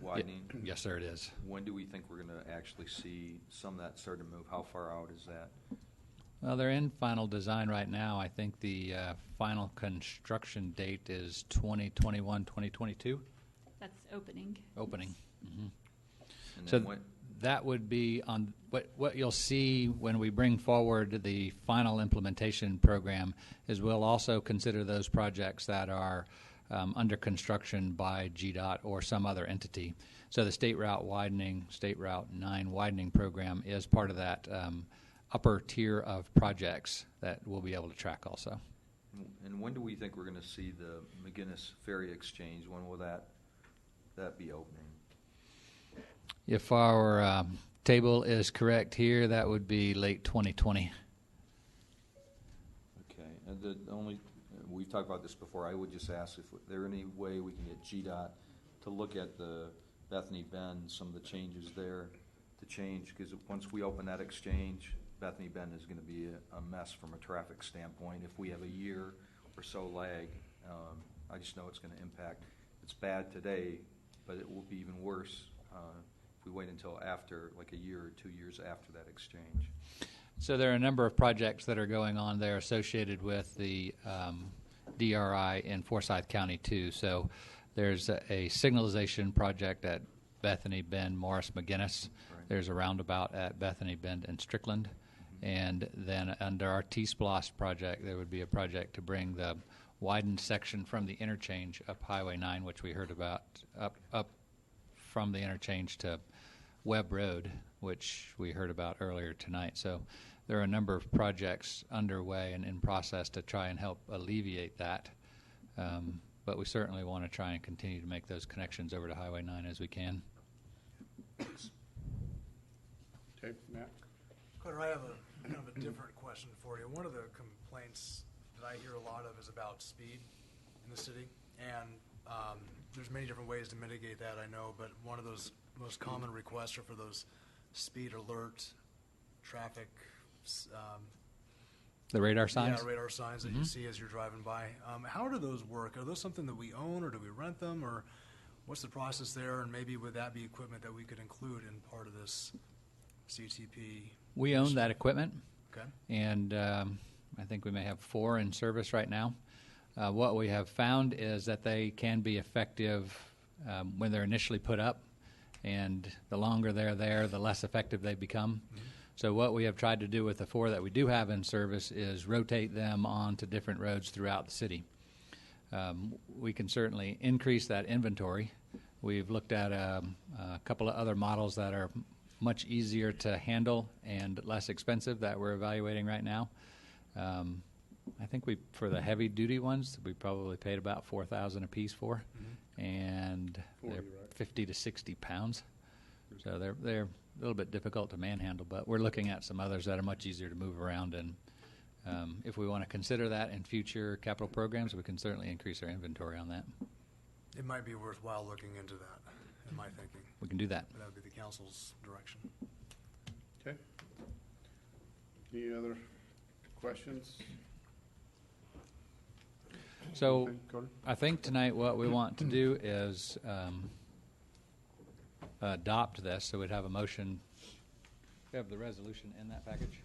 widening? Yes, sir, it is. When do we think we're going to actually see some of that start to move? How far out is that? Well, they're in final design right now. I think the final construction date is 2021, 2022. That's opening. Opening. Mm-hmm. And So then that would be on what you'll see when we bring forward the final implementation program is we'll also consider those projects that are under construction by GDOT or some other entity. So the State Route 9 widening program is part of that upper tier of projects that we'll be able to track also. And when do we think we're going to see the McGinnis Ferry Exchange? When will that be opening? If our table is correct here, that would be late 2020. Okay. And we've talked about this before. I would just ask if there any way we can get GDOT to look at the Bethany Bend, some of the changes there to change, because once we open that exchange, Bethany Bend is going to be a mess from a traffic standpoint. If we have a year or so lag, I just know it's going to impact. It's bad today, but it will be even worse if we wait until after, like a year or 2 years after that exchange. So there are a number of projects that are going on there associated with the DRI in Forsyth County too. So there's a signalization project at Bethany Bend, Morris McGinnis. Right. There's a roundabout at Bethany Bend and Strickland. Mm-hmm. And then under our T-Splost project, there would be a project to bring the widened section from the interchange up Highway 9, which we heard about, up from the interchange to Webb Road, which we heard about earlier tonight. So there are a number of projects underway and in process to try and help alleviate that. But we certainly want to try and continue to make those connections over to Highway 9 as we can. Okay, Matt? Carter, I have a kind of a different question for you. One of the complaints that I hear a lot of is about speed in the city, and there's many different ways to mitigate that, I know, but one of those most common requests are for those speed alert traffic the radar signs? Yeah, radar signs that you see as you're driving by. How do those work? Are those something that we own, or do we rent them, or what's the process there? And maybe would that be equipment that we could include in part of this CTP? We own that equipment. Okay. And I think we may have 4 in service right now. What we have found is that they can be effective when they're initially put up, and the longer they're there, the less effective they become. Mm-hmm. So what we have tried to do with the 4 that we do have in service is rotate them onto different roads throughout the city. We can certainly increase that inventory. We've looked at a couple of other models that are much easier to handle and less expensive that we're evaluating right now. I think for the heavy duty ones, we probably paid about $4,000 a piece for, and they're 50 to 60 pounds. So they're a little bit difficult to manhandle, but we're looking at some others that are much easier to move around and If we want to consider that in future capital programs, we can certainly increase our inventory on that. It might be worthwhile looking into that, in my thinking. We can do that. That would be the council's direction. Okay. Any other questions? So Okay, Carter? I think tonight what we want to do is adopt this. So we'd have a motion. We have the resolution in that package.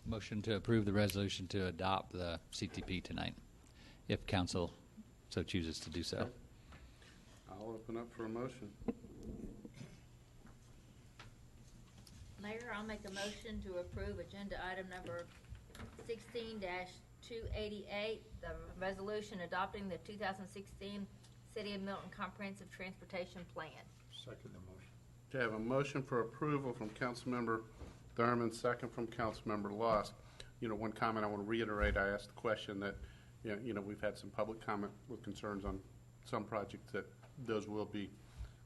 Motion to approve the resolution to adopt the CTP tonight, if council so chooses to do so. Okay. I'll open up for a motion. Mayor, I'll make a motion to approve agenda item number 16-288, the resolution adopting the 2016 City of Milton Comprehensive Transportation Plan. Second the motion. Okay, I have a motion for approval from Councilmember Thurman, second from Councilmember Lusk. One comment I want to reiterate, I asked the question that, we've had some public comment with concerns on some projects that those will be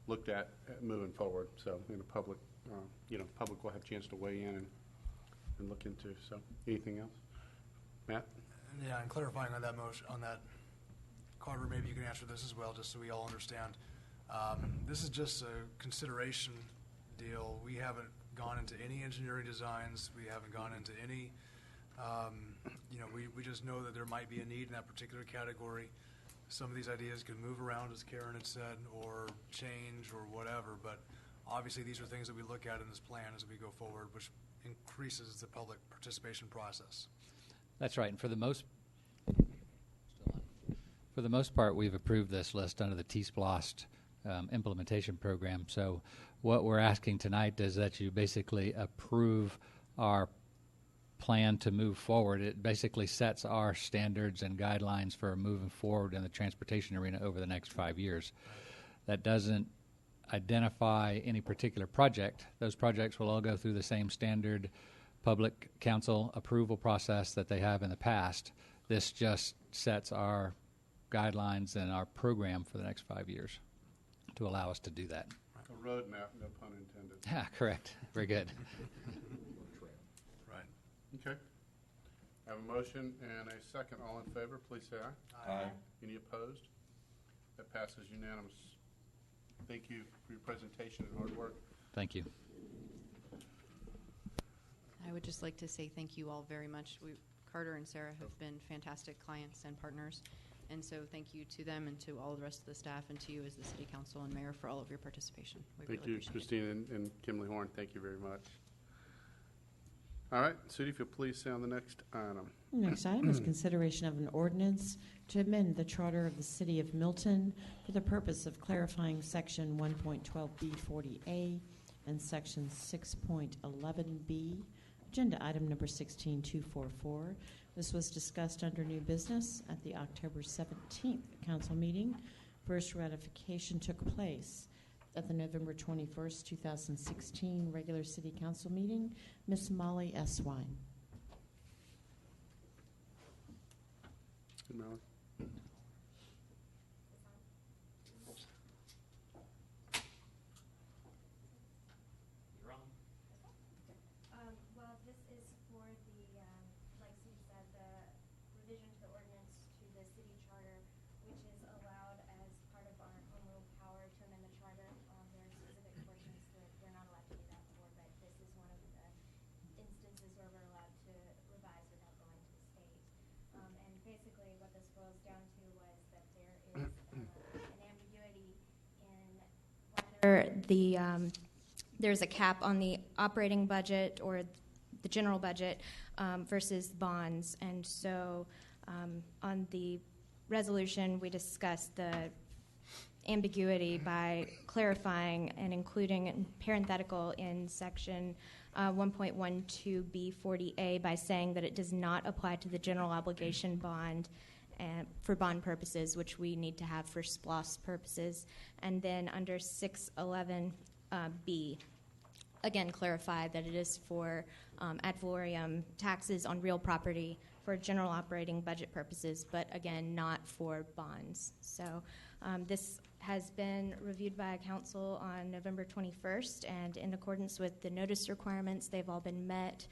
looked at moving forward. So, public will have a chance to weigh in and look into. So, anything else? Matt? Yeah, and clarifying on that motion, Carter, maybe you can answer this as well, just so we all understand. This is just a consideration deal. We haven't gone into any engineering designs. We haven't gone into any, we just know that there might be a need in that particular category. Some of these ideas can move around, as Karen had said, or change or whatever, but obviously these are things that we look at in this plan as we go forward, which increases the public participation process. That's right. And for the most part, we've approved this list under the T-SPLOST implementation program. So what we're asking tonight is that you basically approve our plan to move forward. It basically sets our standards and guidelines for moving forward in the transportation arena over the next 5 years. That doesn't identify any particular project. Those projects will all go through the same standard public council approval process that they have in the past. This just sets our guidelines and our program for the next 5 years to allow us to do that. A roadmap, no pun intended. Yeah, correct. Very good. Right. Okay. I have a motion and a second. All in favor, please say aye. Aye. Any opposed? That passes unanimous. Thank you for your presentation and hard work. Thank you. I would just like to say thank you all very much. Carter and Sarah have been fantastic clients and partners, and so thank you to them and to all the rest of the staff and to you as the City Council and Mayor for all of your participation. We Thank really you, appreciate Christine and Kimberly Horn. Thank you very much. All right, Sudie, if you'll please say on the next item. Next item is consideration of an ordinance to amend the charter of the City of Milton for the purpose of clarifying Section 1.12B40A and Section 6.11B. Agenda item number 16244. This was discussed under new business at the October 17th council meeting. First ratification took place at the November 21st, 2016 regular city council meeting. Ms. Molly Eswine. Good, Molly. Well, this is for the, like Steve said, the revision to the ordinance to the city charter, which is allowed as part of our home rule power to amend the charter. There are specific portions that they're not allowed to do that for, but this is one of the instances where we're allowed to revise without going to the state. And basically what this boils down to was that there is an ambiguity in whether there's a cap on the operating budget or the general budget versus bonds. And so on the resolution, we discussed the ambiguity by clarifying and including a parenthetical in section 1.12B40A by saying that it does not apply to the general obligation bond for bond purposes, which we need to have for SPLOST purposes. And then under 611B, again clarify that it is for ad valorem taxes on real property for general operating budget purposes, but again, not for bonds. So this has been reviewed by council on November 21st, and in accordance with the notice requirements, they've all been met.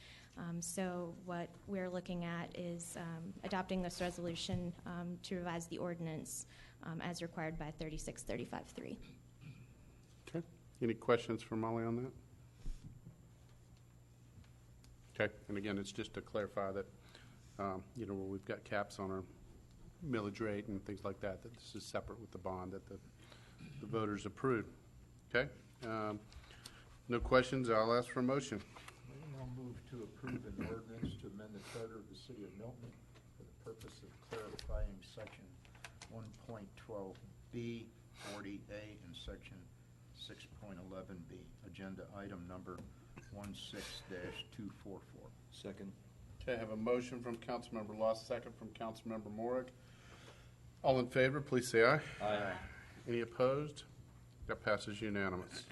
So what we're looking at is adopting this resolution to revise the ordinance as required by 3635.3. Okay. Any questions for Molly on that? Okay. And again, it's just to clarify that, where we've got caps on our millage rate and things like that, that this is separate with the bond that the voters approved. Okay. No questions. I'll ask for a motion. I'll move to approve an ordinance to amend the charter of the city of Milton for the purpose of clarifying section 1.12B, 40A, and section 6.11B. Agenda item number 16-244. Second. Okay, I have a motion from Councilmember Loss, second from Councilmember Morrick. All in favor, please say aye. Aye. Any opposed? That passes unanimous.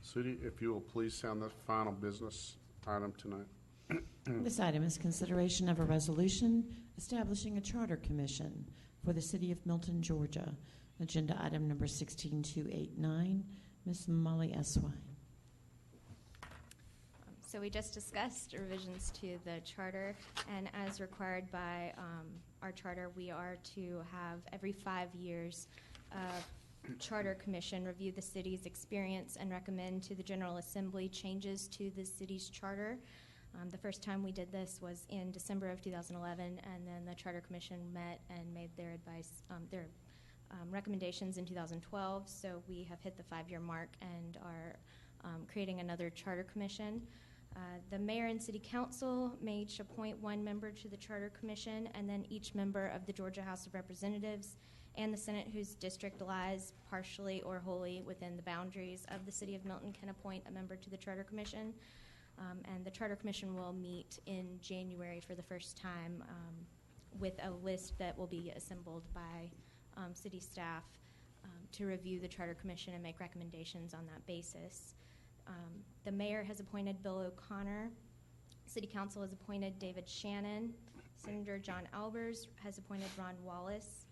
Sudi, if you will please sound the final business item tonight. This item is consideration of a resolution establishing a charter commission for the city of Milton, Georgia. Agenda item number 16289. Ms. Molly Eswine. So we just discussed revisions to the charter, and as required by our charter, we are to have every 5 years charter commission review the city's experience and recommend to the General Assembly changes to the city's charter. The first time we did this was in December of 2011, and then the charter commission met and made their advice, their recommendations in 2012. So we have hit the 5-year mark and are creating another charter commission. The mayor and city council may each appoint one member to the charter commission, and then each member of the Georgia House of Representatives and the Senate whose district lies partially or wholly within the boundaries of the city of Milton can appoint a member to the charter commission. And the charter commission will meet in January for the first time with a list that will be assembled by city staff to review the charter commission and make recommendations on that basis. The mayor has appointed Bill O'Connor. City council has appointed David Shannon. Senator John Albers has appointed Ron Wallace.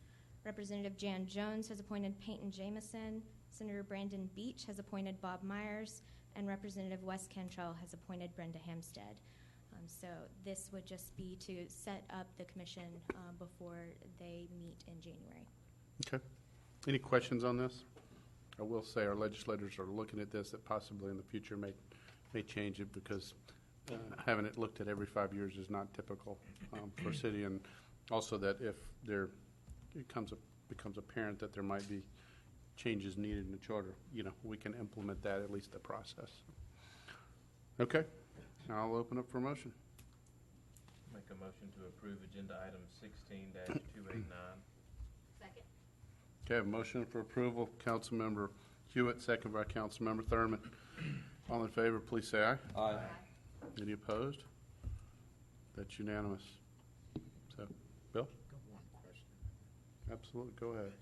Representative Jan Jones has appointed Peyton Jamison. Senator Brandon Beach has appointed Bob Myers. And Representative Wes Cantrell has appointed Brenda Hampstead. So this would just be to set up the commission before they meet in January. Okay. Any questions on this? I will say our legislators are looking at this, that possibly in the future may change it, because having it looked at every 5 years is not typical for a city, and also that if there becomes apparent that there might be changes needed in the charter, we can implement that, at least the process. Okay, I'll open up for a motion. Make a motion to approve agenda item 16-289. Second. Okay, a motion for approval, Councilmember Hewitt, second by Councilmember Thurman. All in favor, please say aye. Aye. Any opposed? That's unanimous. So, Bill? Got one question. Absolutely, go ahead.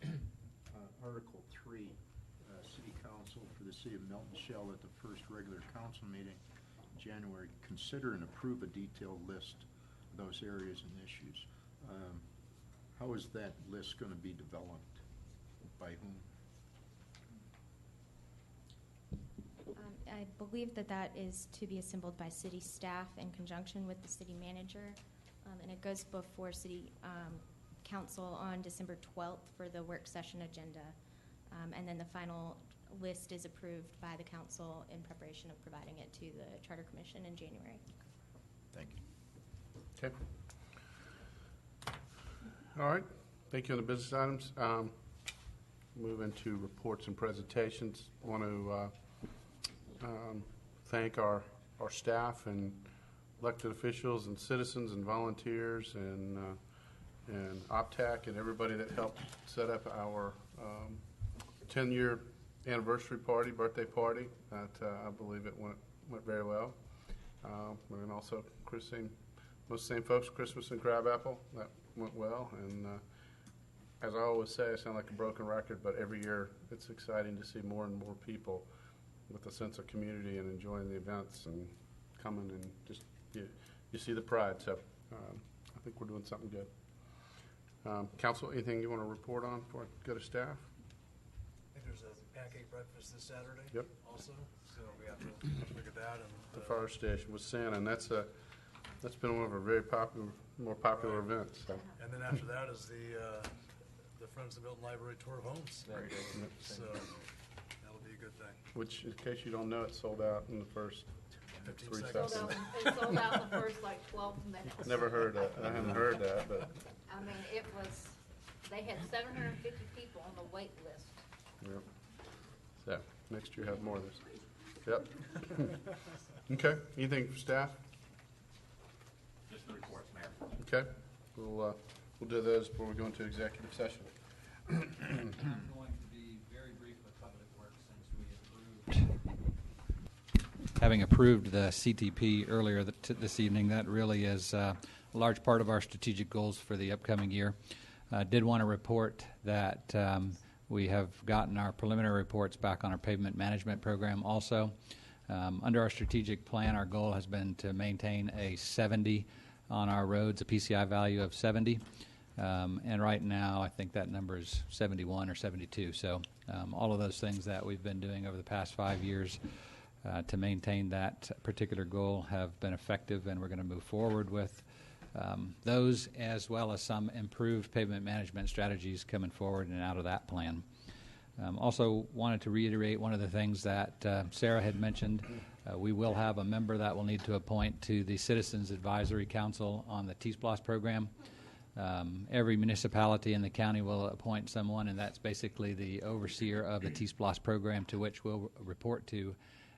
Article 3, City Council for the City of Milton shall at the first regular council meeting in January consider and approve a detailed list of those areas and issues. How is that list going to be developed? By whom? I believe that is to be assembled by city staff in conjunction with the city manager, and it goes before city council on December 12th for the work session agenda, and then the final list is approved by the council in preparation of providing it to the charter commission in January. Thank you. Okay. All right. Thank you on the business items. Move into reports and presentations. I want to thank our staff and elected officials and citizens and volunteers and OPTAC and everybody that helped set up our 10-year anniversary party, birthday party. That I believe it went very well. And also most of the same folks, Christmas and Crabapple, that went well. And as I always say, I sound like a broken record, but every year it's exciting to see more and more people with a sense of community and enjoying the events and coming and just you see the pride. So think we're doing something good. Council, anything you want to report on before I go to staff? I think there's a pancake breakfast this Saturday. Yep. Also, so we have to look at that. And The fire station with Santa, and that's been one of our very more popular events. So. And then after that is the Friends of Milton Library Tour of Homes. So that'll be a good thing. Which, in case you don't know, it sold out in the first 15 3 seconds. seconds. It sold out in the first like 12 minutes. Never heard that. I haven't heard that, but. I mean, they had 750 people on the wait list. Yep. So next year have more of this. Yep. Okay. Anything for staff? Just the reports, Mayor. Okay. We'll do those before we go into executive session. I'm going to be very brief with Public Works since we approved. Having approved the CTP earlier this evening, that really is a large part of our strategic goals for the upcoming year. Did want to report that we have gotten our preliminary reports back on our pavement management program also. Under our strategic plan, our goal has been to maintain a 70 on our roads, a PCI value of 70. And right now, I think that number is 71 or 72. So all of those things that we've been doing over the past 5 years to maintain that particular goal have been effective, and we're going to move forward with those, as well as some improved pavement management strategies coming forward and out of that plan. Also wanted to reiterate one of the things that Sarah had mentioned. We will have a member that we'll need to appoint to the Citizens Advisory Council on the T-SPLOST program. Every municipality in the county will appoint someone, and that's basically the overseer of the T-SPLOST program, to which we'll report to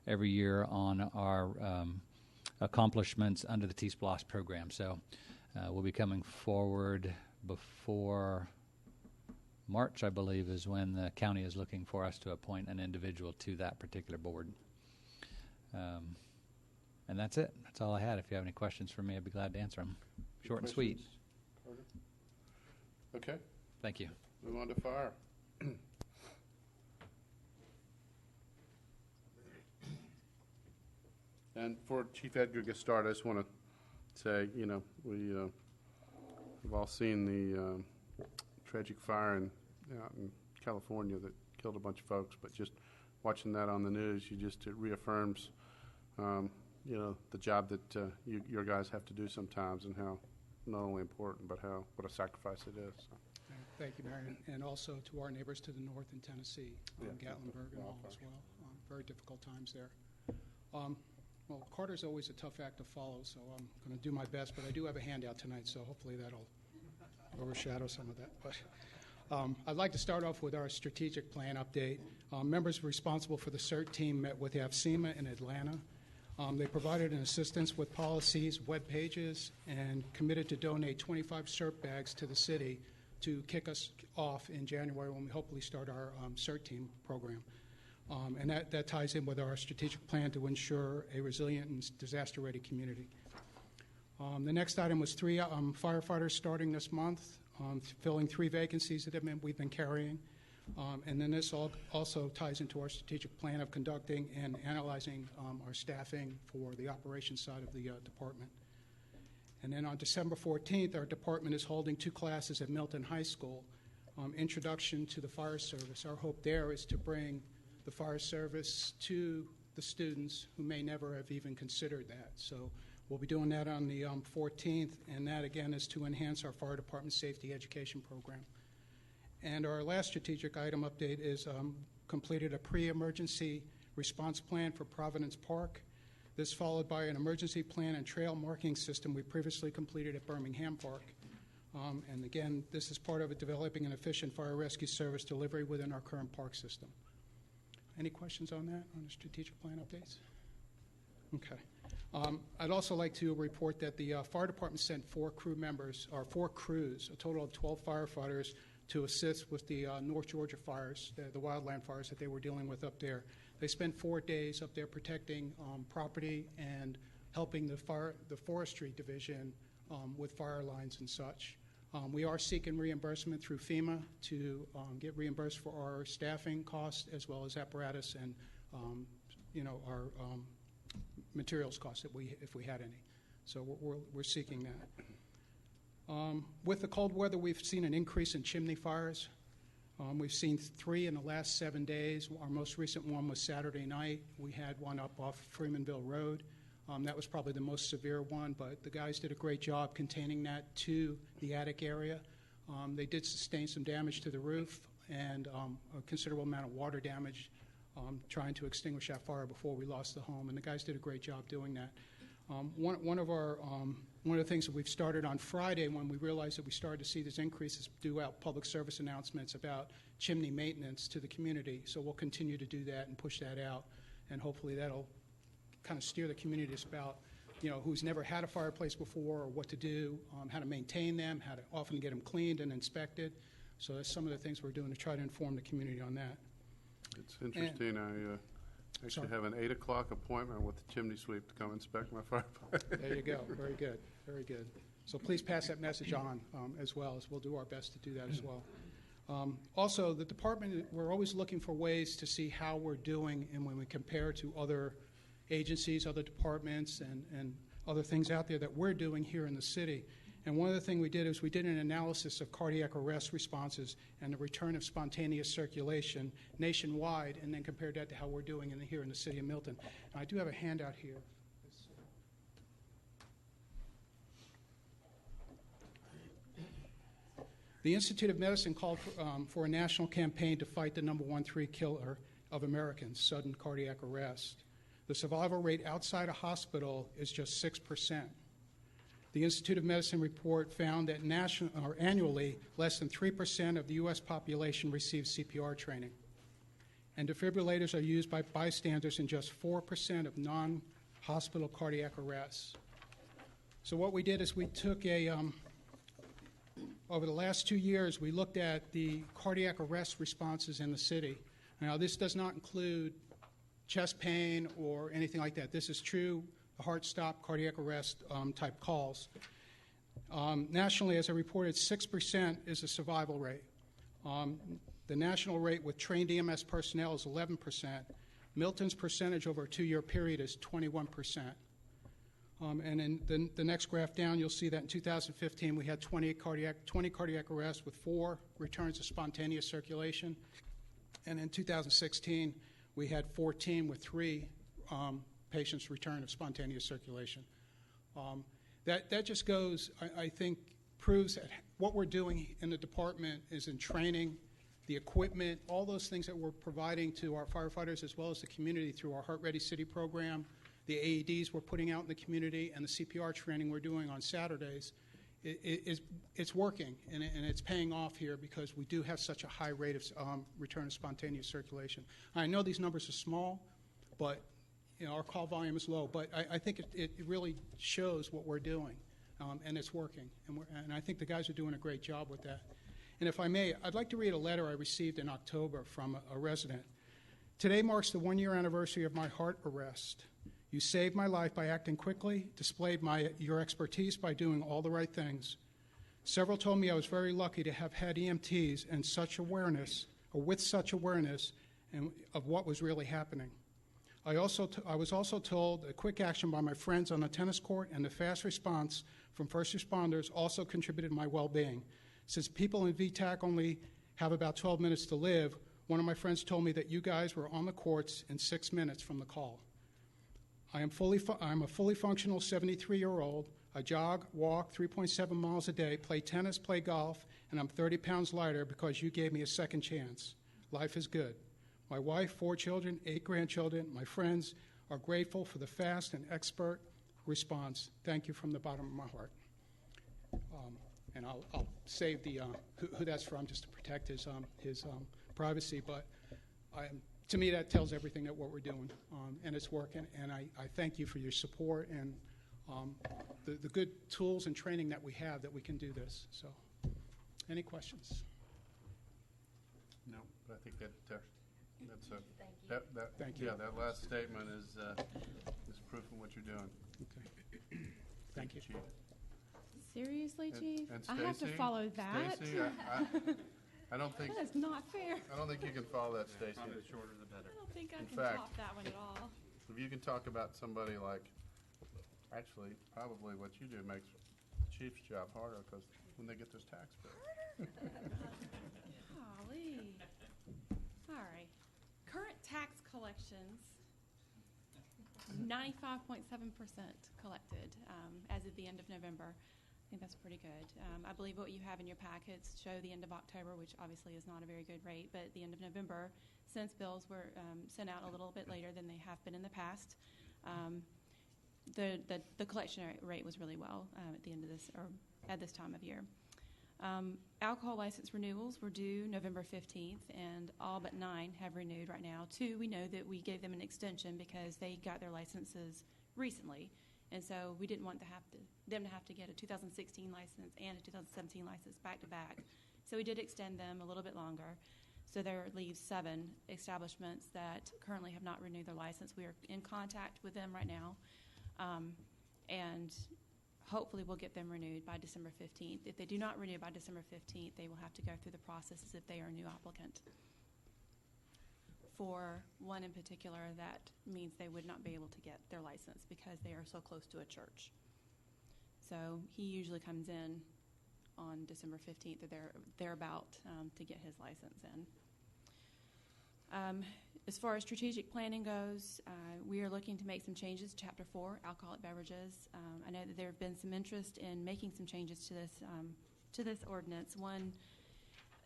every year on our accomplishments under the T-SPLOST program. So we'll be coming forward before March, I believe, is when the county is looking for us to appoint an individual to that particular board. And that's it. That's all I had. If you have any questions for me, I'd be glad to answer them. Short and sweet. Carter? Okay. Thank you. Move on to fire. And before Chief Edgar gets started, I just want to say, we've all seen the tragic fire out in California that killed a bunch of folks, but just watching that on the news, it reaffirms, the job that your guys have to do sometimes, and how not only important, but what a sacrifice it is. So. Thank you, Marion, and also to our neighbors to the north in Tennessee, Gatlinburg and all as well. Very difficult times there. Well, Carter's always a tough act to follow, so I'm going to do my best, but I do have a handout tonight, so hopefully that'll overshadow some of that. But I'd like to start off with our strategic plan update. Members responsible for the CERT team met with AFCEMA in Atlanta. They provided an assistance with policies, web pages, and committed to donate 25 CERT bags to the city to kick us off in January when we hopefully start our CERT team program. And that ties in with our strategic plan to ensure a resilient and disaster-ready community. The next item was 3 firefighters starting this month, filling 3 vacancies that we've been carrying. And then this also ties into our strategic plan of conducting and analyzing our staffing for the operations side of the department. And then on December 14th, our department is holding 2 classes at Milton High School, Introduction to the Fire Service. Our hope there is to bring the fire service to the students who may never have even considered that. So we'll be doing that on the 14th, and that again is to enhance our fire department safety education program. And our last strategic item update is completed a pre-emergency response plan for Providence Park. This followed by an emergency plan and trail marking system we previously completed at Birmingham Park. And again, this is part of developing an efficient fire rescue service delivery within our current park system. Any questions on that, on the strategic plan updates? Okay. I'd also like to report that the fire department sent 4 crews, a total of 12 firefighters, to assist with the North Georgia fires, the wildland fires that they were dealing with up there. They spent 4 days up there protecting property and helping the forestry division with fire lines and such. We are seeking reimbursement through FEMA to get reimbursed for our staffing costs as well as apparatus and our materials costs if we had any. So we're seeking that. With the cold weather, we've seen an increase in chimney fires. We've seen 3 in the last 7 days. Our most recent one was Saturday night. We had one up off Freemanville Road. That was probably the most severe one, but the guys did a great job containing that to the attic area. They did sustain some damage to the roof and a considerable amount of water damage trying to extinguish that fire before we lost the home, and the guys did a great job doing that. One of the things that we've started on Friday when we realized that we started to see these increases, do out public service announcements about chimney maintenance to the community. So we'll continue to do that and push that out, and hopefully that'll kind of steer the community about, who's never had a fireplace before, or what to do, how to maintain them, how to often get them cleaned and inspected. So that's some of the things we're doing to try to inform the community on that. It's interesting. I actually have an 8 o'clock appointment with the chimney sweep to come inspect my fireplace. There you go. Very good. Very good. So please pass that message on as well, as we'll do our best to do that as well. Also, the department, we're always looking for ways to see how we're doing, and when we compare to other agencies, other departments, and other things out there that we're doing here in the city. And one of the things we did is we did an analysis of cardiac arrest responses and the return of spontaneous circulation nationwide, and then compared that to how we're doing here in the city of Milton. And I do have a handout here. The Institute of Medicine called for a national campaign to fight the #1 killer of Americans, sudden cardiac arrest. The survival rate outside a hospital is just 6%. The Institute of Medicine report found that annually, less than 3% of the U.S. population receives CPR training. And defibrillators are used by bystanders in just 4% of non-hospital cardiac arrests. So what we did is we took over the last 2 years, we looked at the cardiac arrest responses in the city. Now, this does not include chest pain or anything like that. This is true heart stop, cardiac arrest type calls. Nationally, as I reported, 6% is the survival rate. The national rate with trained EMS personnel is 11%. Milton's percentage over a 2-year period is 21%. And in the next graph down, you'll see that in 2015, we had 20 cardiac arrests with 4 returns of spontaneous circulation. And in 2016, we had 14 with 3 patients' return of spontaneous circulation. That just goes, I think, proves that what we're doing in the department is in training, the equipment, all those things that we're providing to our firefighters as well as the community through our Heart Ready City program, the AEDs we're putting out in the community, and the CPR training we're doing on Saturdays. It's working, and it's paying off here because we do have such a high rate of return of spontaneous circulation. I know these numbers are small, but our call volume is low, but I think it really shows what we're doing, and it's working. And I think the guys are doing a great job with that. And if I may, I'd like to read a letter I received in October from a resident. Today marks the 1-year anniversary of my heart arrest. You saved my life by acting quickly, displayed your expertise by doing all the right things. Several told me I was very lucky to have had EMTs and such awareness, or with such awareness, of what was really happening. I was also told that quick action by my friends on the tennis court and the fast response from first responders also contributed to my well-being. Since people in VTAC only have about 12 minutes to live, one of my friends told me that you guys were on the courts in 6 minutes from the call. I'm a fully functional 73-year-old. I jog, walk 3.7 miles a day, play tennis, play golf, and I'm 30 pounds lighter because you gave me a second chance. Life is good. My wife, 4 children, 8 grandchildren, my friends are grateful for the fast and expert response. Thank you from the bottom of my heart. And I'll save the who that's from just to protect his privacy. But to me, that tells everything that what we're doing, and it's working. And I thank you for your support and the good tools and training that we have that we can do this. So, any questions? No, but I think that's Thank you. Yeah, that last statement is proof of what you're doing. Okay. Thank you, Chief. Seriously, Chief? And I have to Stacy? follow that? Stacy, I don't think That is not fair. I don't think you can follow that, Stacy. The shorter the better. I don't think I In can fact, top that one at all. If you can talk about somebody like, actually, probably what you do makes chief's job harder because when they get those tax bills. Golly. All right. Current tax collections, 95.7% collected as of the end of November. I think that's pretty good. I believe what you have in your packets show the end of October, which obviously is not a very good rate, but the end of November, since bills were sent out a little bit later than they have been in the past, the collection rate was really well at the end of this, or at this time of year. Alcohol license renewals were due November 15th, and all but 9 have renewed right now. 2, we know that we gave them an extension because they got their licenses recently, and so we didn't want them to have to get a 2016 license and a 2017 license back to back. So we did extend them a little bit longer. So there leaves 7 establishments that currently have not renewed their license. We are in contact with them right now, and hopefully we'll get them renewed by December 15th. If they do not renew by December 15th, they will have to go through the process as if they are a new applicant. For one in particular, that means they would not be able to get their license because they are so close to a church. So he usually comes in on December 15th or thereabout to get his license in. As far as strategic planning goes, we are looking to make some changes to Chapter 4, alcoholic beverages. I know that there have been some interest in making some changes to this ordinance. One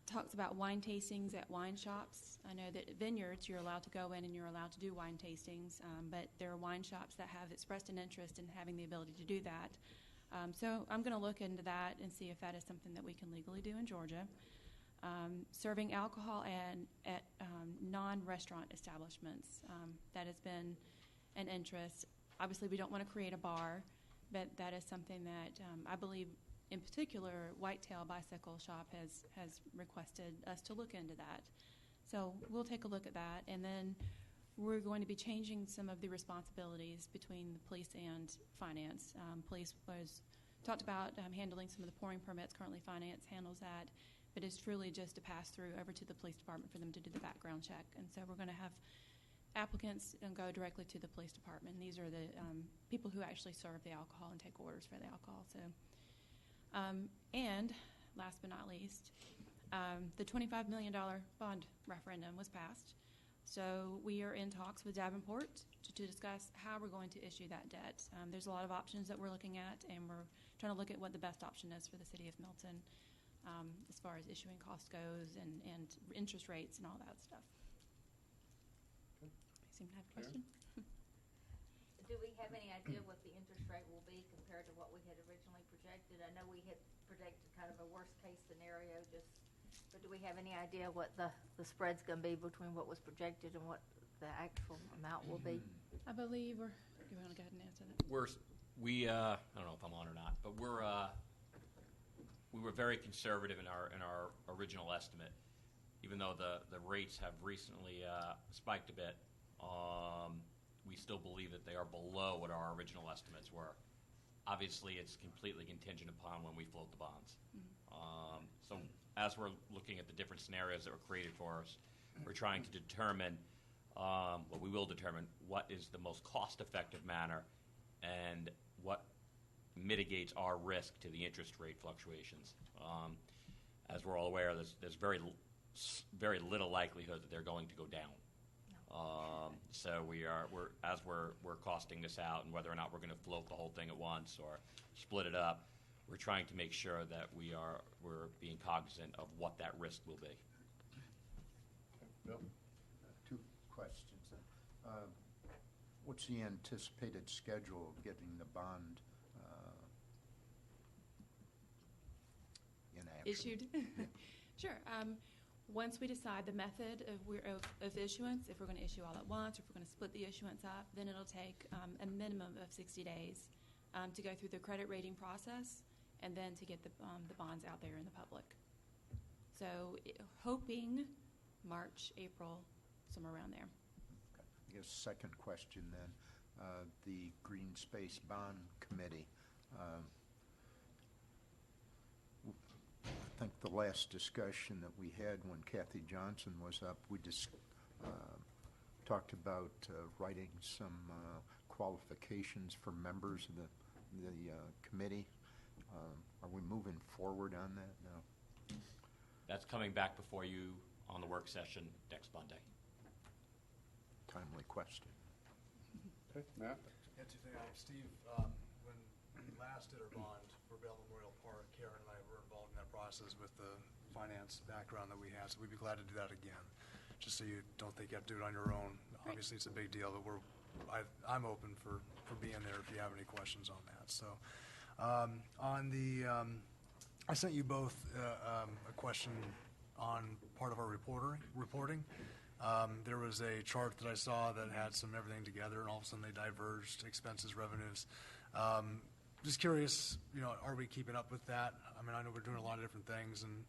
talks about wine tastings at wine shops. I know that at vineyards you're allowed to go in and you're allowed to do wine tastings, but there are wine shops that have expressed an interest in having the ability to do that. So I'm going to look into that and see if that is something that we can legally do in Georgia. Serving alcohol at non-restaurant establishments. That has been an interest. Obviously, we don't want to create a bar, but that is something that I believe, in particular, Whitetail Bicycle Shop has requested us to look into that. So we'll take a look at that, and then we're going to be changing some of the responsibilities between the police and finance. Police was talked about handling some of the pouring permits. Currently, finance handles that. But it's truly just a pass-through over to the police department for them to do the background check. And so we're going to have applicants go directly to the police department. These are the people who actually serve the alcohol and take orders for the alcohol. So, and last but not least, the $25 million bond referendum was passed. So we are in talks with Davenport to discuss how we're going to issue that debt. There's a lot of options that we're looking at, and we're trying to look at what the best option is for the city of Milton. As far as issuing cost goes and interest rates and all that stuff. Okay. I seem to have a question. Do we have any idea what the interest rate will be compared to what we had originally projected? I know we had projected kind of a worst-case scenario, but do we have any idea what the spread's going to be between what was projected and what the actual amount will be? I believe we're. You want to go ahead and answer that? I don't know if I'm on or not, but we were very conservative in our original estimate, even though the rates have recently spiked a bit. We still believe that they are below what our original estimates were. Obviously, it's completely contingent upon when we float the bonds. So as we're looking at the different scenarios that were created for us, we're trying to determine, we will determine what is the most cost-effective manner and what mitigates our risk to the interest rate fluctuations. As we're all aware, there's very little likelihood that they're going to go down. So we're costing this out, and whether or not we're going to float the whole thing at once or split it up, we're trying to make sure that we're being cognizant of what that risk will be. Bill? 2 questions. What's the anticipated schedule of getting the bond in action? Issued? Sure. Once we decide the method of issuance, if we're going to issue all at once, or if we're going to split the issuance up, then it'll take a minimum of 60 days to go through the credit rating process and then to get the bonds out there in the public. So hoping March, April, somewhere around there. Okay. I guess second question then, the Green Space Bond Committee. I think the last discussion that we had when Kathy Johnson was up, we just talked about writing some qualifications for members of the committee. Are we moving forward on that now? That's coming back before you on the work session next Monday. Timely question. Okay, Matt? Yeah, two things. Steve, when we last did our bond for Bell Memorial Park, Karen and I were involved in that process with the finance background that we had, so we'd be glad to do that again, just so you don't think you have to do it on your own. Obviously, it's a big deal, but I'm open for being there if you have any questions on that. So, I sent you both a question on part of our reporting. There was a chart that I saw that had everything together, and all of a sudden they diverged, expenses, revenues. Just curious, are we keeping up with that? I mean, I know we're doing a lot of different things, and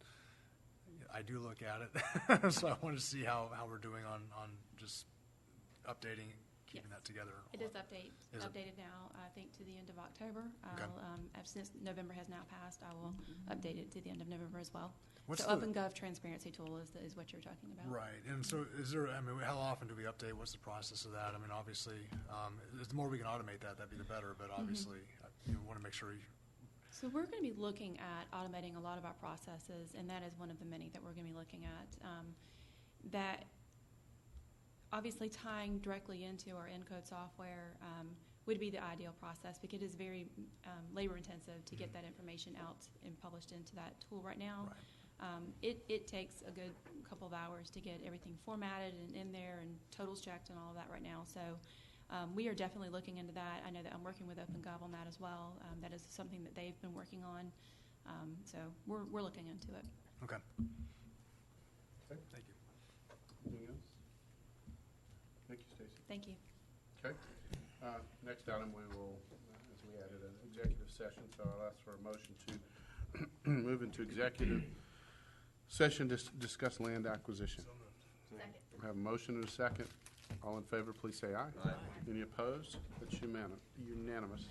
I do look at it. So I want to see how we're doing on just updating, keeping that together. It is updated now, I think, to the end of October. Okay. Since November has now passed, I will update it to the end of November as well. What's so the- OpenGov transparency tool is what you're talking about. Right, and so how often do we update? What's the process of that? I mean, obviously, the more we can automate that'd be the better, but obviously, you want to make sure So we're going to be looking at automating a lot of our processes, and that is one of the many that we're going to be looking at. That obviously tying directly into our Encode software would be the ideal process, because it is very labor intensive to get that information out and published into that tool right now. Right. It takes a good couple of hours to get everything formatted and in there and totals checked and all of that right now. So we are definitely looking into that. I know that I'm working with OpenGov on that as well. That is something that they've been working on. So we're looking into it. Okay. Okay. Thank you. Anything else? Thank you, Stacy. Thank you. Okay. Next item, we will, as we added an executive session, so I'll ask for a motion to move into executive session to discuss land acquisition. Second. We have a motion and a second. All in favor, please say aye. Aye. Any opposed? That's unanimous.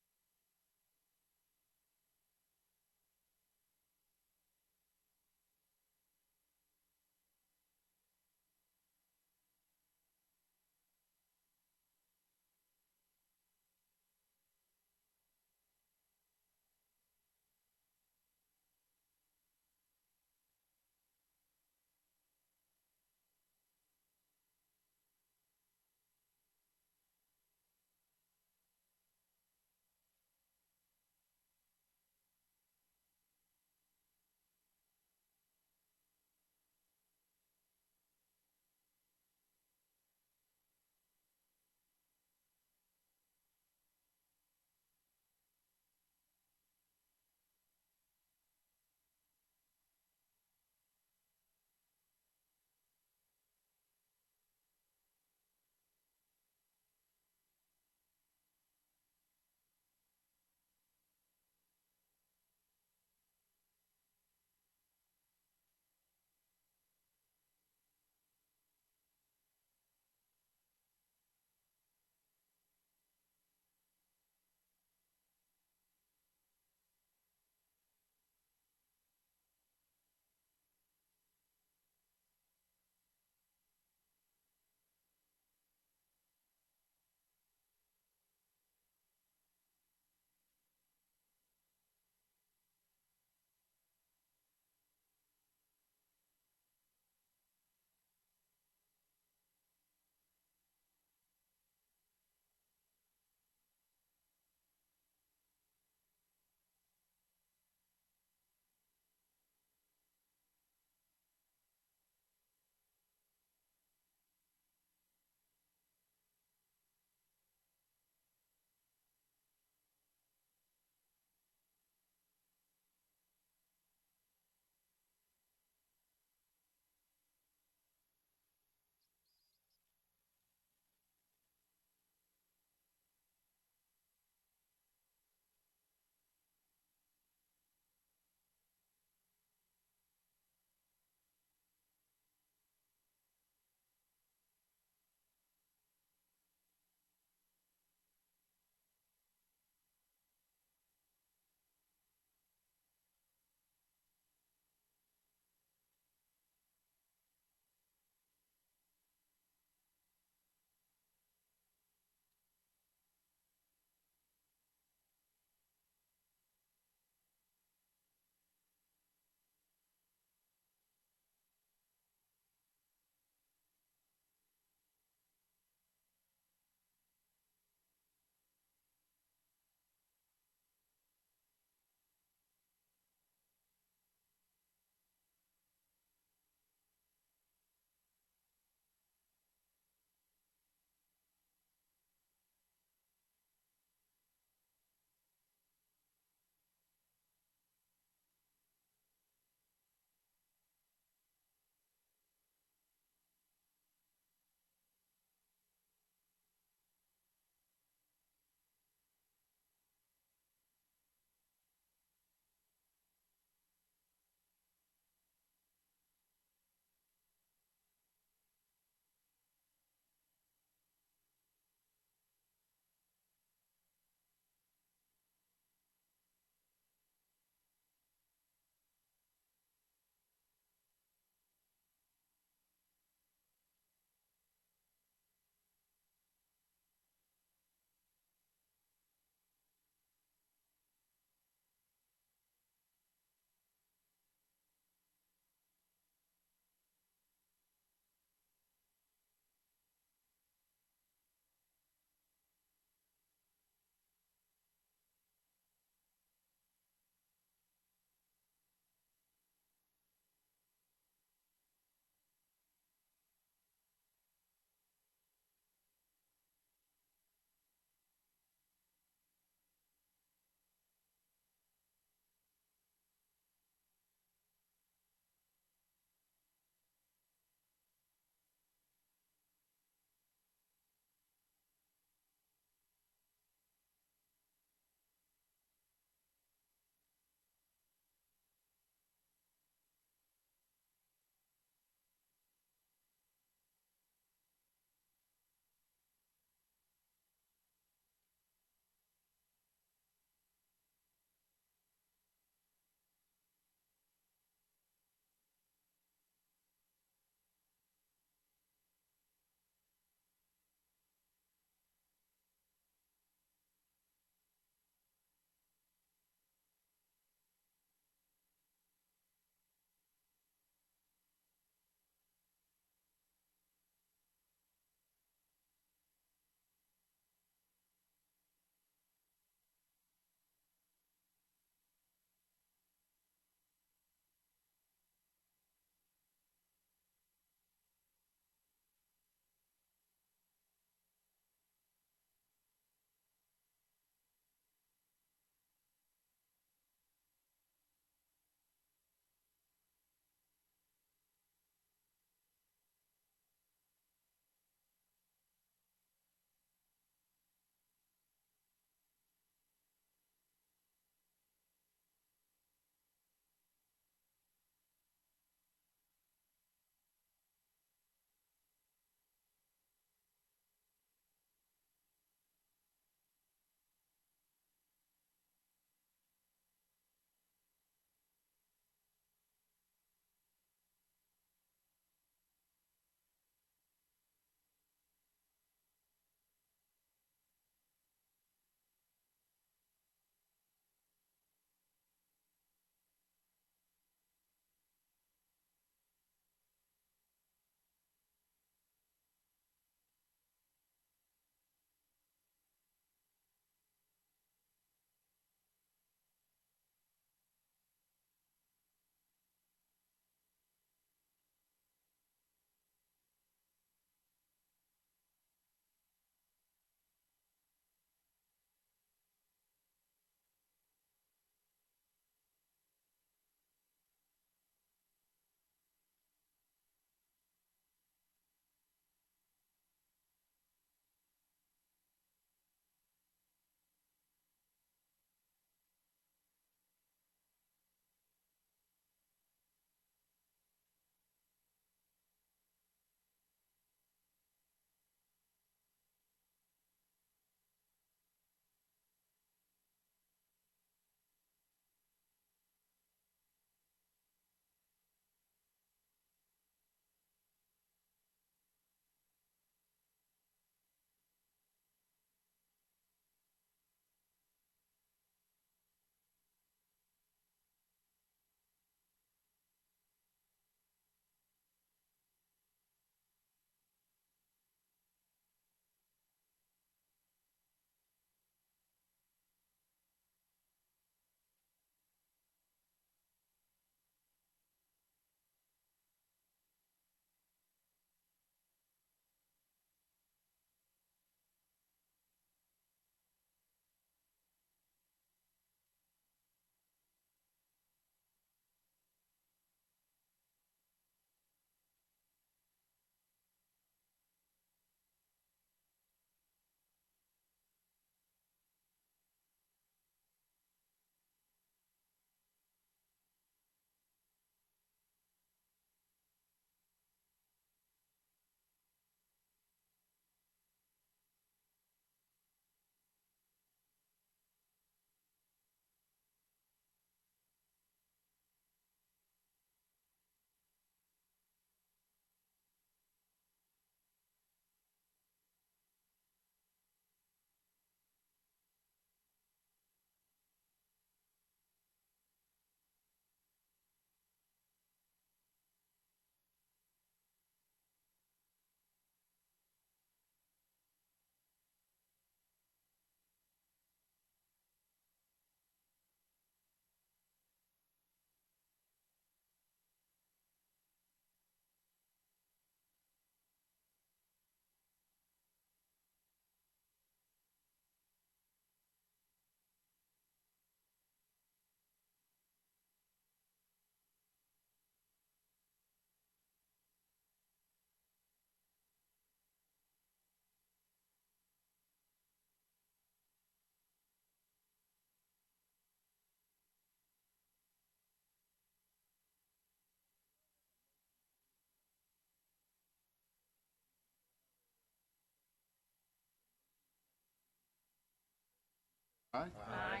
Aye? Aye.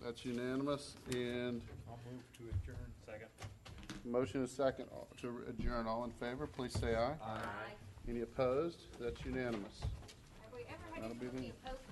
That's unanimous, and I'll move to adjourn. Second. motion is second to adjourn. All in favor, please say aye. Aye. Any opposed? That's unanimous. Have we ever had That'll be anybody the- opposed